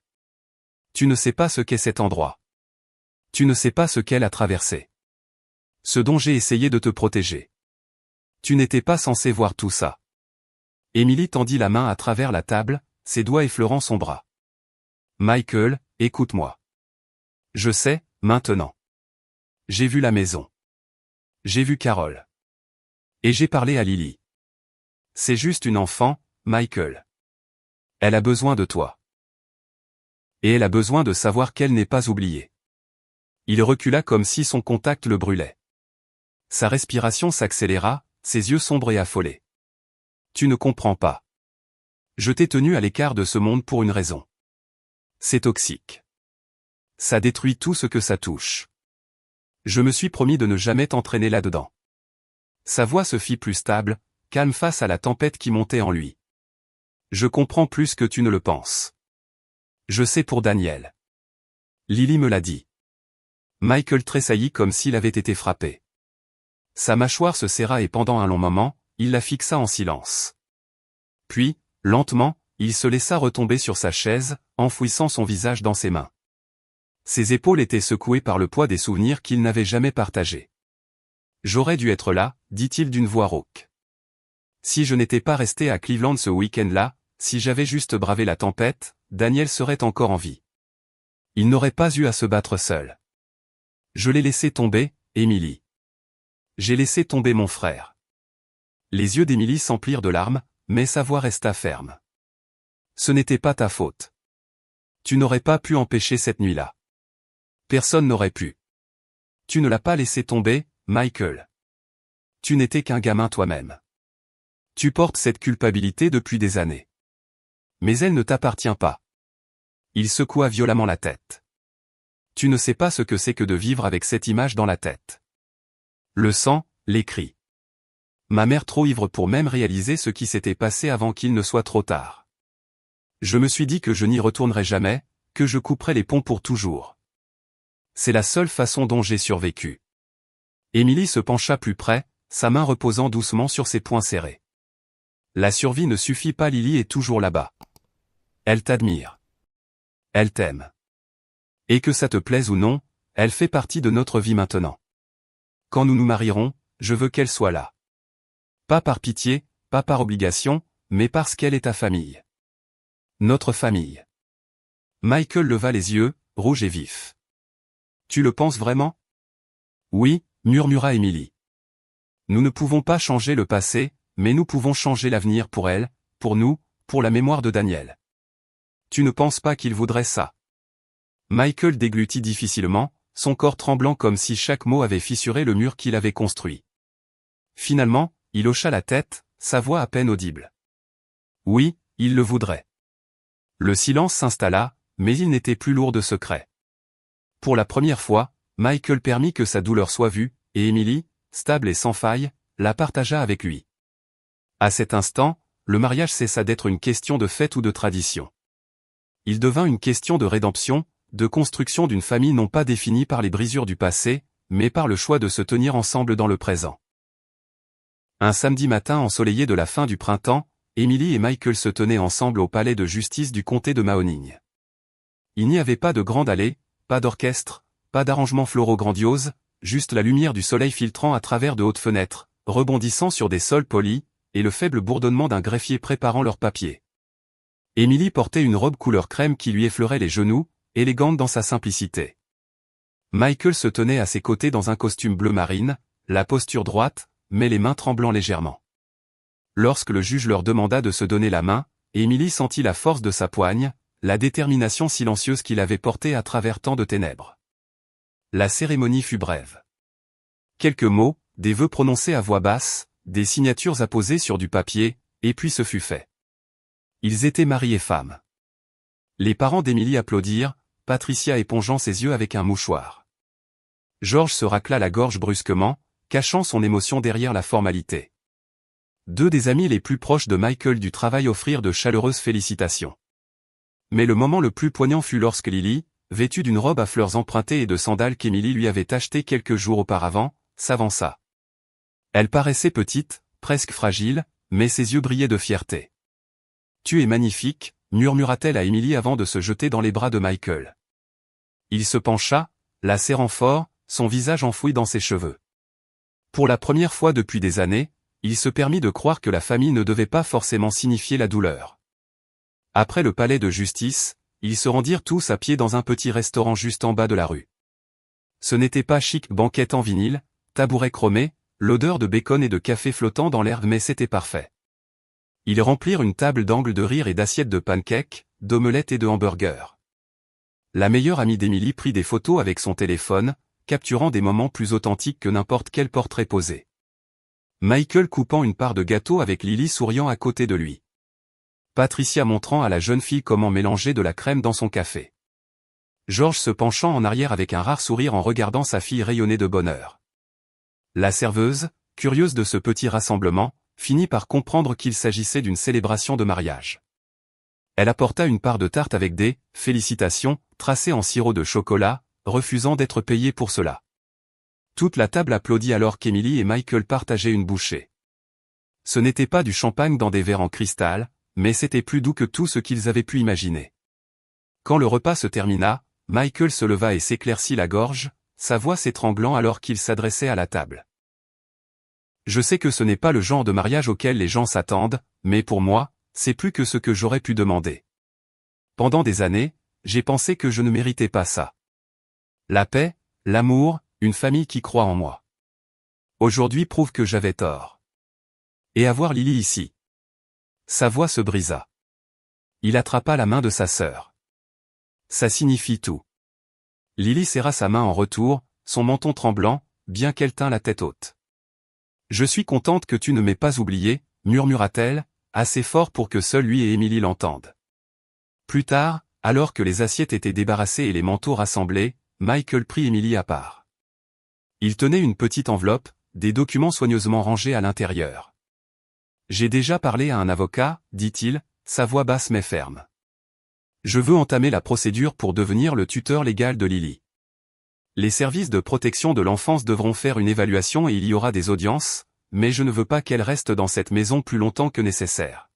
Tu ne sais pas ce qu'est cet endroit. Tu ne sais pas ce qu'elle a traversé. Ce dont j'ai essayé de te protéger. Tu n'étais pas censé voir tout ça. Emily tendit la main à travers la table, ses doigts effleurant son bras. Michael, écoute-moi. Je sais, maintenant. J'ai vu la maison. J'ai vu Carole. Et j'ai parlé à Lily. C'est juste une enfant, Michael. Elle a besoin de toi. Et elle a besoin de savoir qu'elle n'est pas oubliée. Il recula comme si son contact le brûlait. Sa respiration s'accéléra, ses yeux sombres et affolés. Tu ne comprends pas. Je t'ai tenu à l'écart de ce monde pour une raison. C'est toxique. Ça détruit tout ce que ça touche. Je me suis promis de ne jamais t'entraîner là-dedans. Sa voix se fit plus stable, calme face à la tempête qui montait en lui. Je comprends plus que tu ne le penses. Je sais pour Daniel. Lily me l'a dit. Michael tressaillit comme s'il avait été frappé. Sa mâchoire se serra et pendant un long moment, il la fixa en silence. Puis, lentement, il se laissa retomber sur sa chaise, enfouissant son visage dans ses mains. Ses épaules étaient secouées par le poids des souvenirs qu'il n'avait jamais partagés. J'aurais dû être là, dit-il d'une voix rauque. Si je n'étais pas resté à Cleveland ce week-end-là, si j'avais juste bravé la tempête, Daniel serait encore en vie. Il n'aurait pas eu à se battre seul. Je l'ai laissé tomber, Emily. J'ai laissé tomber mon frère. Les yeux d'Emily s'emplirent de larmes, mais sa voix resta ferme. Ce n'était pas ta faute. Tu n'aurais pas pu empêcher cette nuit-là. Personne n'aurait pu. Tu ne l'as pas laissé tomber, Michael. Tu n'étais qu'un gamin toi-même. Tu portes cette culpabilité depuis des années. Mais elle ne t'appartient pas. Il secoua violemment la tête. Tu ne sais pas ce que c'est que de vivre avec cette image dans la tête. Le sang, les cris. Ma mère trop ivre pour même réaliser ce qui s'était passé avant qu'il ne soit trop tard. Je me suis dit que je n'y retournerais jamais, que je couperais les ponts pour toujours. C'est la seule façon dont j'ai survécu. Emily se pencha plus près, sa main reposant doucement sur ses poings serrés. La survie ne suffit pas, Lily est toujours là-bas. Elle t'admire. Elle t'aime. Et que ça te plaise ou non, elle fait partie de notre vie maintenant. Quand nous nous marierons, je veux qu'elle soit là. Pas par pitié, pas par obligation, mais parce qu'elle est ta famille. Notre famille. Michael leva les yeux, rouge et vif. Tu le penses vraiment? Oui, murmura Emily. Nous ne pouvons pas changer le passé, mais nous pouvons changer l'avenir pour elle, pour nous, pour la mémoire de Daniel. Tu ne penses pas qu'il voudrait ça? Michael déglutit difficilement, son corps tremblant comme si chaque mot avait fissuré le mur qu'il avait construit. Finalement, il hocha la tête, sa voix à peine audible. Oui, il le voudrait. Le silence s'installa, mais il n'était plus lourd de secrets. Pour la première fois, Michael permit que sa douleur soit vue, et Emily, stable et sans faille, la partagea avec lui. À cet instant, le mariage cessa d'être une question de fête ou de tradition. Il devint une question de rédemption, de construction d'une famille non pas définie par les brisures du passé, mais par le choix de se tenir ensemble dans le présent. Un samedi matin ensoleillé de la fin du printemps, Emily et Michael se tenaient ensemble au palais de justice du comté de Mahoning. Il n'y avait pas de grande allée, pas d'orchestre, pas d'arrangements floraux grandioses, juste la lumière du soleil filtrant à travers de hautes fenêtres, rebondissant sur des sols polis, et le faible bourdonnement d'un greffier préparant leur papier. Emily portait une robe couleur crème qui lui effleurait les genoux, élégante dans sa simplicité. Michael se tenait à ses côtés dans un costume bleu marine, la posture droite, mais les mains tremblant légèrement. Lorsque le juge leur demanda de se donner la main, Emily sentit la force de sa poigne, la détermination silencieuse qu'il avait portée à travers tant de ténèbres. La cérémonie fut brève. Quelques mots, des vœux prononcés à voix basse, des signatures apposées sur du papier, et puis ce fut fait. Ils étaient mari et femme. Les parents d'Emily applaudirent, Patricia épongeant ses yeux avec un mouchoir. George se racla la gorge brusquement, cachant son émotion derrière la formalité. Deux des amis les plus proches de Michael du travail offrirent de chaleureuses félicitations. Mais le moment le plus poignant fut lorsque Lily, vêtue d'une robe à fleurs empruntée et de sandales qu'Emily lui avait achetées quelques jours auparavant, s'avança. Elle paraissait petite, presque fragile, mais ses yeux brillaient de fierté. « Tu es magnifique », murmura-t-elle à Emily avant de se jeter dans les bras de Michael. Il se pencha, la serrant fort, son visage enfoui dans ses cheveux. Pour la première fois depuis des années, il se permit de croire que la famille ne devait pas forcément signifier la douleur. Après le palais de justice, ils se rendirent tous à pied dans un petit restaurant juste en bas de la rue. Ce n'était pas chic, banquette en vinyle, tabouret chromé, l'odeur de bacon et de café flottant dans l'herbe, mais c'était parfait. Ils remplirent une table d'angles de rire et d'assiettes de pancakes, d'omelettes et de hamburgers. La meilleure amie d'Emily prit des photos avec son téléphone, capturant des moments plus authentiques que n'importe quel portrait posé. Michael coupant une part de gâteau avec Lily souriant à côté de lui. Patricia montrant à la jeune fille comment mélanger de la crème dans son café. George se penchant en arrière avec un rare sourire en regardant sa fille rayonner de bonheur. La serveuse, curieuse de ce petit rassemblement, finit par comprendre qu'il s'agissait d'une célébration de mariage. Elle apporta une part de tarte avec des « félicitations » tracées en sirop de chocolat, refusant d'être payée pour cela. Toute la table applaudit alors qu'Emily et Michael partageaient une bouchée. Ce n'était pas du champagne dans des verres en cristal, mais c'était plus doux que tout ce qu'ils avaient pu imaginer. Quand le repas se termina, Michael se leva et s'éclaircit la gorge, sa voix s'étranglant alors qu'il s'adressait à la table. « Je sais que ce n'est pas le genre de mariage auquel les gens s'attendent, mais pour moi, c'est plus que ce que j'aurais pu demander. Pendant des années, j'ai pensé que je ne méritais pas ça. La paix, l'amour, une famille qui croit en moi. Aujourd'hui prouve que j'avais tort. Et avoir Lily ici. » Sa voix se brisa. Il attrapa la main de sa sœur. « Ça signifie tout. » Lily serra sa main en retour, son menton tremblant, bien qu'elle tînt la tête haute. « Je suis contente que tu ne m'aies pas oublié, » murmura-t-elle, assez fort pour que seul lui et Emily l'entendent. Plus tard, alors que les assiettes étaient débarrassées et les manteaux rassemblés, Michael prit Emily à part. Il tenait une petite enveloppe, des documents soigneusement rangés à l'intérieur. « J'ai déjà parlé à un avocat, dit-il, sa voix basse mais ferme. Je veux entamer la procédure pour devenir le tuteur légal de Lily. Les services de protection de l'enfance devront faire une évaluation et il y aura des audiences, mais je ne veux pas qu'elle reste dans cette maison plus longtemps que nécessaire. »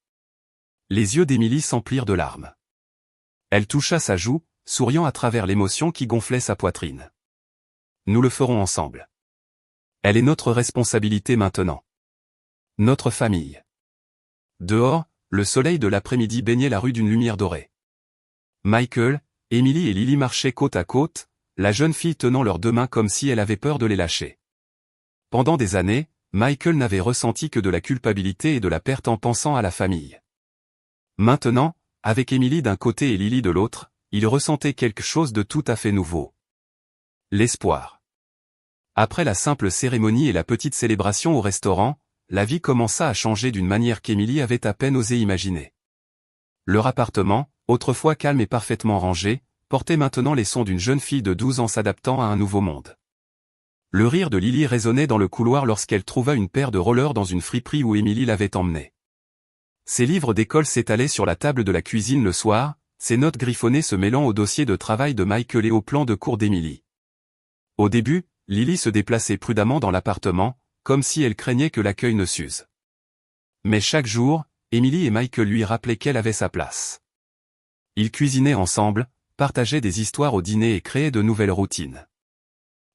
Les yeux d'Emily s'emplirent de larmes. Elle toucha sa joue, souriant à travers l'émotion qui gonflait sa poitrine. « Nous le ferons ensemble. Elle est notre responsabilité maintenant. Notre famille. » Dehors, le soleil de l'après-midi baignait la rue d'une lumière dorée. Michael, Emily et Lily marchaient côte à côte, la jeune fille tenant leurs deux mains comme si elle avait peur de les lâcher. Pendant des années, Michael n'avait ressenti que de la culpabilité et de la perte en pensant à la famille. Maintenant, avec Emily d'un côté et Lily de l'autre, il ressentait quelque chose de tout à fait nouveau. L'espoir. Après la simple cérémonie et la petite célébration au restaurant, la vie commença à changer d'une manière qu'Emily avait à peine osé imaginer. Leur appartement, autrefois calme et parfaitement rangé, portait maintenant les sons d'une jeune fille de 12 ans s'adaptant à un nouveau monde. Le rire de Lily résonnait dans le couloir lorsqu'elle trouva une paire de rollers dans une friperie où Emily l'avait emmenée. Ses livres d'école s'étalaient sur la table de la cuisine le soir, ses notes griffonnées se mêlant au dossier de travail de Michael et au plan de cours d'Emily. Au début, Lily se déplaçait prudemment dans l'appartement, comme si elle craignait que l'accueil ne s'use. Mais chaque jour, Emily et Michael lui rappelaient qu'elle avait sa place. Ils cuisinaient ensemble, partageaient des histoires au dîner et créaient de nouvelles routines.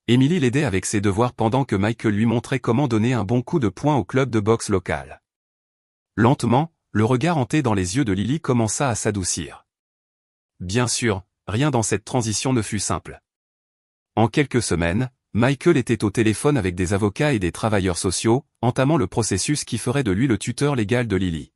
Emily l'aidait avec ses devoirs pendant que Michael lui montrait comment donner un bon coup de poing au club de boxe local. Lentement, le regard hanté dans les yeux de Lily commença à s'adoucir. Bien sûr, rien dans cette transition ne fut simple. En quelques semaines, Michael était au téléphone avec des avocats et des travailleurs sociaux, entamant le processus qui ferait de lui le tuteur légal de Lily.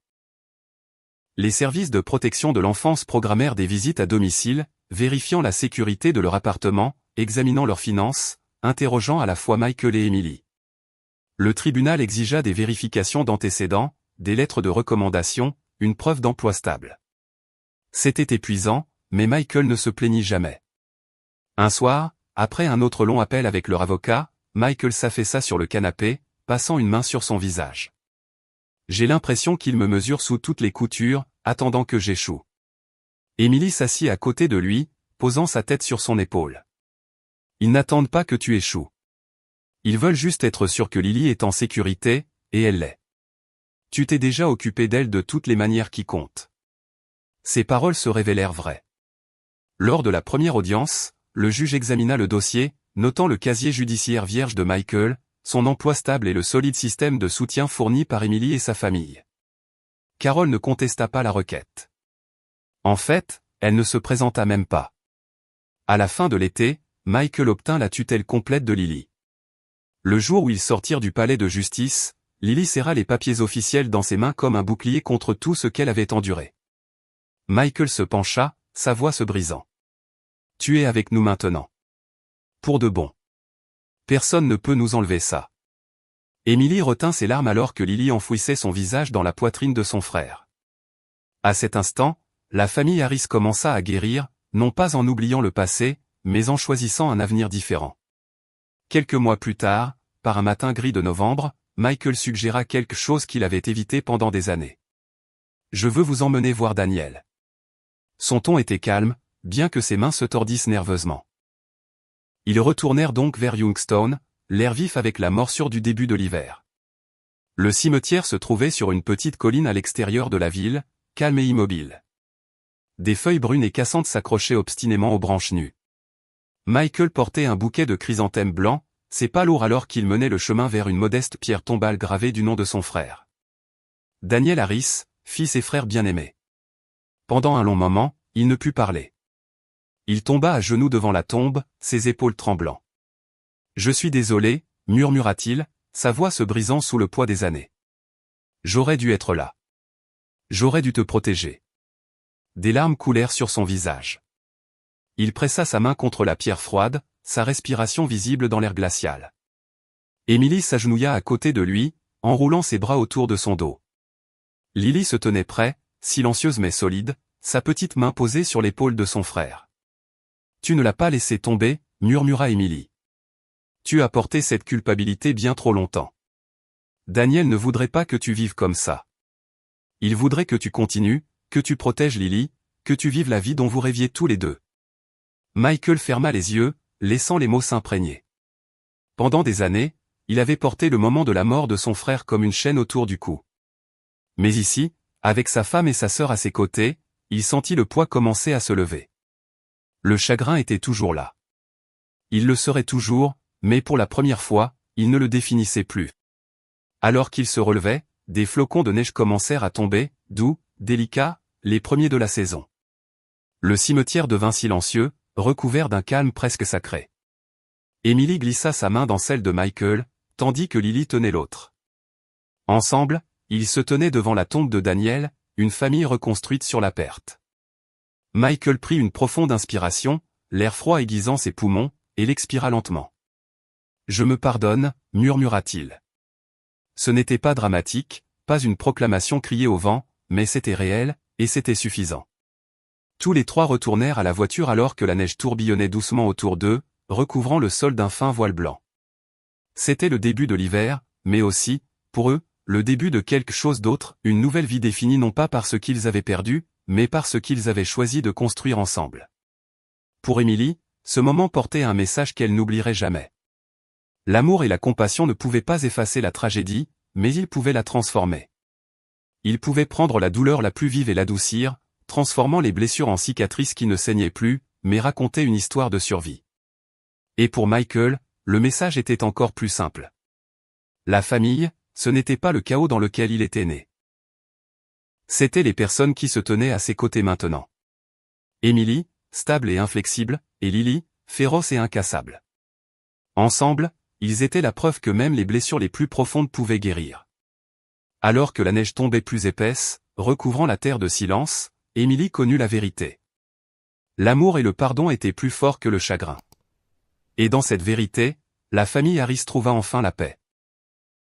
Les services de protection de l'enfance programmèrent des visites à domicile, vérifiant la sécurité de leur appartement, examinant leurs finances, interrogeant à la fois Michael et Emily. Le tribunal exigea des vérifications d'antécédents, des lettres de recommandation, une preuve d'emploi stable. C'était épuisant, mais Michael ne se plaignit jamais. Un soir, après un autre long appel avec leur avocat, Michael s'affaissa sur le canapé, passant une main sur son visage. « J'ai l'impression qu'il me mesure sous toutes les coutures, attendant que j'échoue. » Emily s'assit à côté de lui, posant sa tête sur son épaule. Ils n'attendent pas que tu échoues. Ils veulent juste être sûrs que Lily est en sécurité, et elle l'est. Tu t'es déjà occupé d'elle de toutes les manières qui comptent. Ces paroles se révélèrent vraies. Lors de la première audience, le juge examina le dossier, notant le casier judiciaire vierge de Michael, son emploi stable et le solide système de soutien fourni par Emily et sa famille. Carol ne contesta pas la requête. En fait, elle ne se présenta même pas. À la fin de l'été, Michael obtint la tutelle complète de Lily. Le jour où ils sortirent du palais de justice, Lily serra les papiers officiels dans ses mains comme un bouclier contre tout ce qu'elle avait enduré. Michael se pencha, sa voix se brisant. « Tu es avec nous maintenant. Pour de bon. Personne ne peut nous enlever ça. » Emily retint ses larmes alors que Lily enfouissait son visage dans la poitrine de son frère. À cet instant, la famille Harris commença à guérir, non pas en oubliant le passé, mais en choisissant un avenir différent. Quelques mois plus tard, par un matin gris de novembre, Michael suggéra quelque chose qu'il avait évité pendant des années. « Je veux vous emmener voir Daniel. » Son ton était calme, bien que ses mains se tordissent nerveusement. Ils retournèrent donc vers Youngstown, l'air vif avec la morsure du début de l'hiver. Le cimetière se trouvait sur une petite colline à l'extérieur de la ville, calme et immobile. Des feuilles brunes et cassantes s'accrochaient obstinément aux branches nues. Michael portait un bouquet de chrysanthèmes blancs, ses pas lourds alors qu'il menait le chemin vers une modeste pierre tombale gravée du nom de son frère. Daniel Harris, fils et frère bien-aimé. Pendant un long moment, il ne put parler. Il tomba à genoux devant la tombe, ses épaules tremblant. « Je suis désolé, murmura-t-il, sa voix se brisant sous le poids des années. J'aurais dû être là. J'aurais dû te protéger. » Des larmes coulèrent sur son visage. Il pressa sa main contre la pierre froide, sa respiration visible dans l'air glacial. Emily s'agenouilla à côté de lui, enroulant ses bras autour de son dos. Lily se tenait près, silencieuse mais solide, sa petite main posée sur l'épaule de son frère. « Tu ne l'as pas laissé tomber, » murmura Emily. « Tu as porté cette culpabilité bien trop longtemps. Daniel ne voudrait pas que tu vives comme ça. Il voudrait que tu continues, que tu protèges Lily, que tu vives la vie dont vous rêviez tous les deux. » Michael ferma les yeux, laissant les mots s'imprégner. Pendant des années, il avait porté le moment de la mort de son frère comme une chaîne autour du cou. Mais ici, avec sa femme et sa sœur à ses côtés, il sentit le poids commencer à se lever. Le chagrin était toujours là. Il le serait toujours, mais pour la première fois, il ne le définissait plus. Alors qu'il se relevait, des flocons de neige commencèrent à tomber, doux, délicats, les premiers de la saison. Le cimetière devint silencieux, recouvert d'un calme presque sacré. Emily glissa sa main dans celle de Michael, tandis que Lily tenait l'autre. Ensemble, ils se tenaient devant la tombe de Daniel, une famille reconstruite sur la perte. Michael prit une profonde inspiration, l'air froid aiguisant ses poumons, et l'expira lentement. « Je me pardonne, » murmura-t-il. Ce n'était pas dramatique, pas une proclamation criée au vent, mais c'était réel, et c'était suffisant. Tous les trois retournèrent à la voiture alors que la neige tourbillonnait doucement autour d'eux, recouvrant le sol d'un fin voile blanc. C'était le début de l'hiver, mais aussi, pour eux, le début de quelque chose d'autre, une nouvelle vie définie non pas par ce qu'ils avaient perdu, mais par ce qu'ils avaient choisi de construire ensemble. Pour Emily, ce moment portait un message qu'elle n'oublierait jamais. L'amour et la compassion ne pouvaient pas effacer la tragédie, mais ils pouvaient la transformer. Ils pouvaient prendre la douleur la plus vive et l'adoucir, transformant les blessures en cicatrices qui ne saignaient plus, mais racontaient une histoire de survie. Et pour Michael, le message était encore plus simple. La famille, ce n'était pas le chaos dans lequel il était né. C'étaient les personnes qui se tenaient à ses côtés maintenant. Emily, stable et inflexible, et Lily, féroce et incassable. Ensemble, ils étaient la preuve que même les blessures les plus profondes pouvaient guérir. Alors que la neige tombait plus épaisse, recouvrant la terre de silence, Emily connut la vérité. L'amour et le pardon étaient plus forts que le chagrin. Et dans cette vérité, la famille Harris trouva enfin la paix.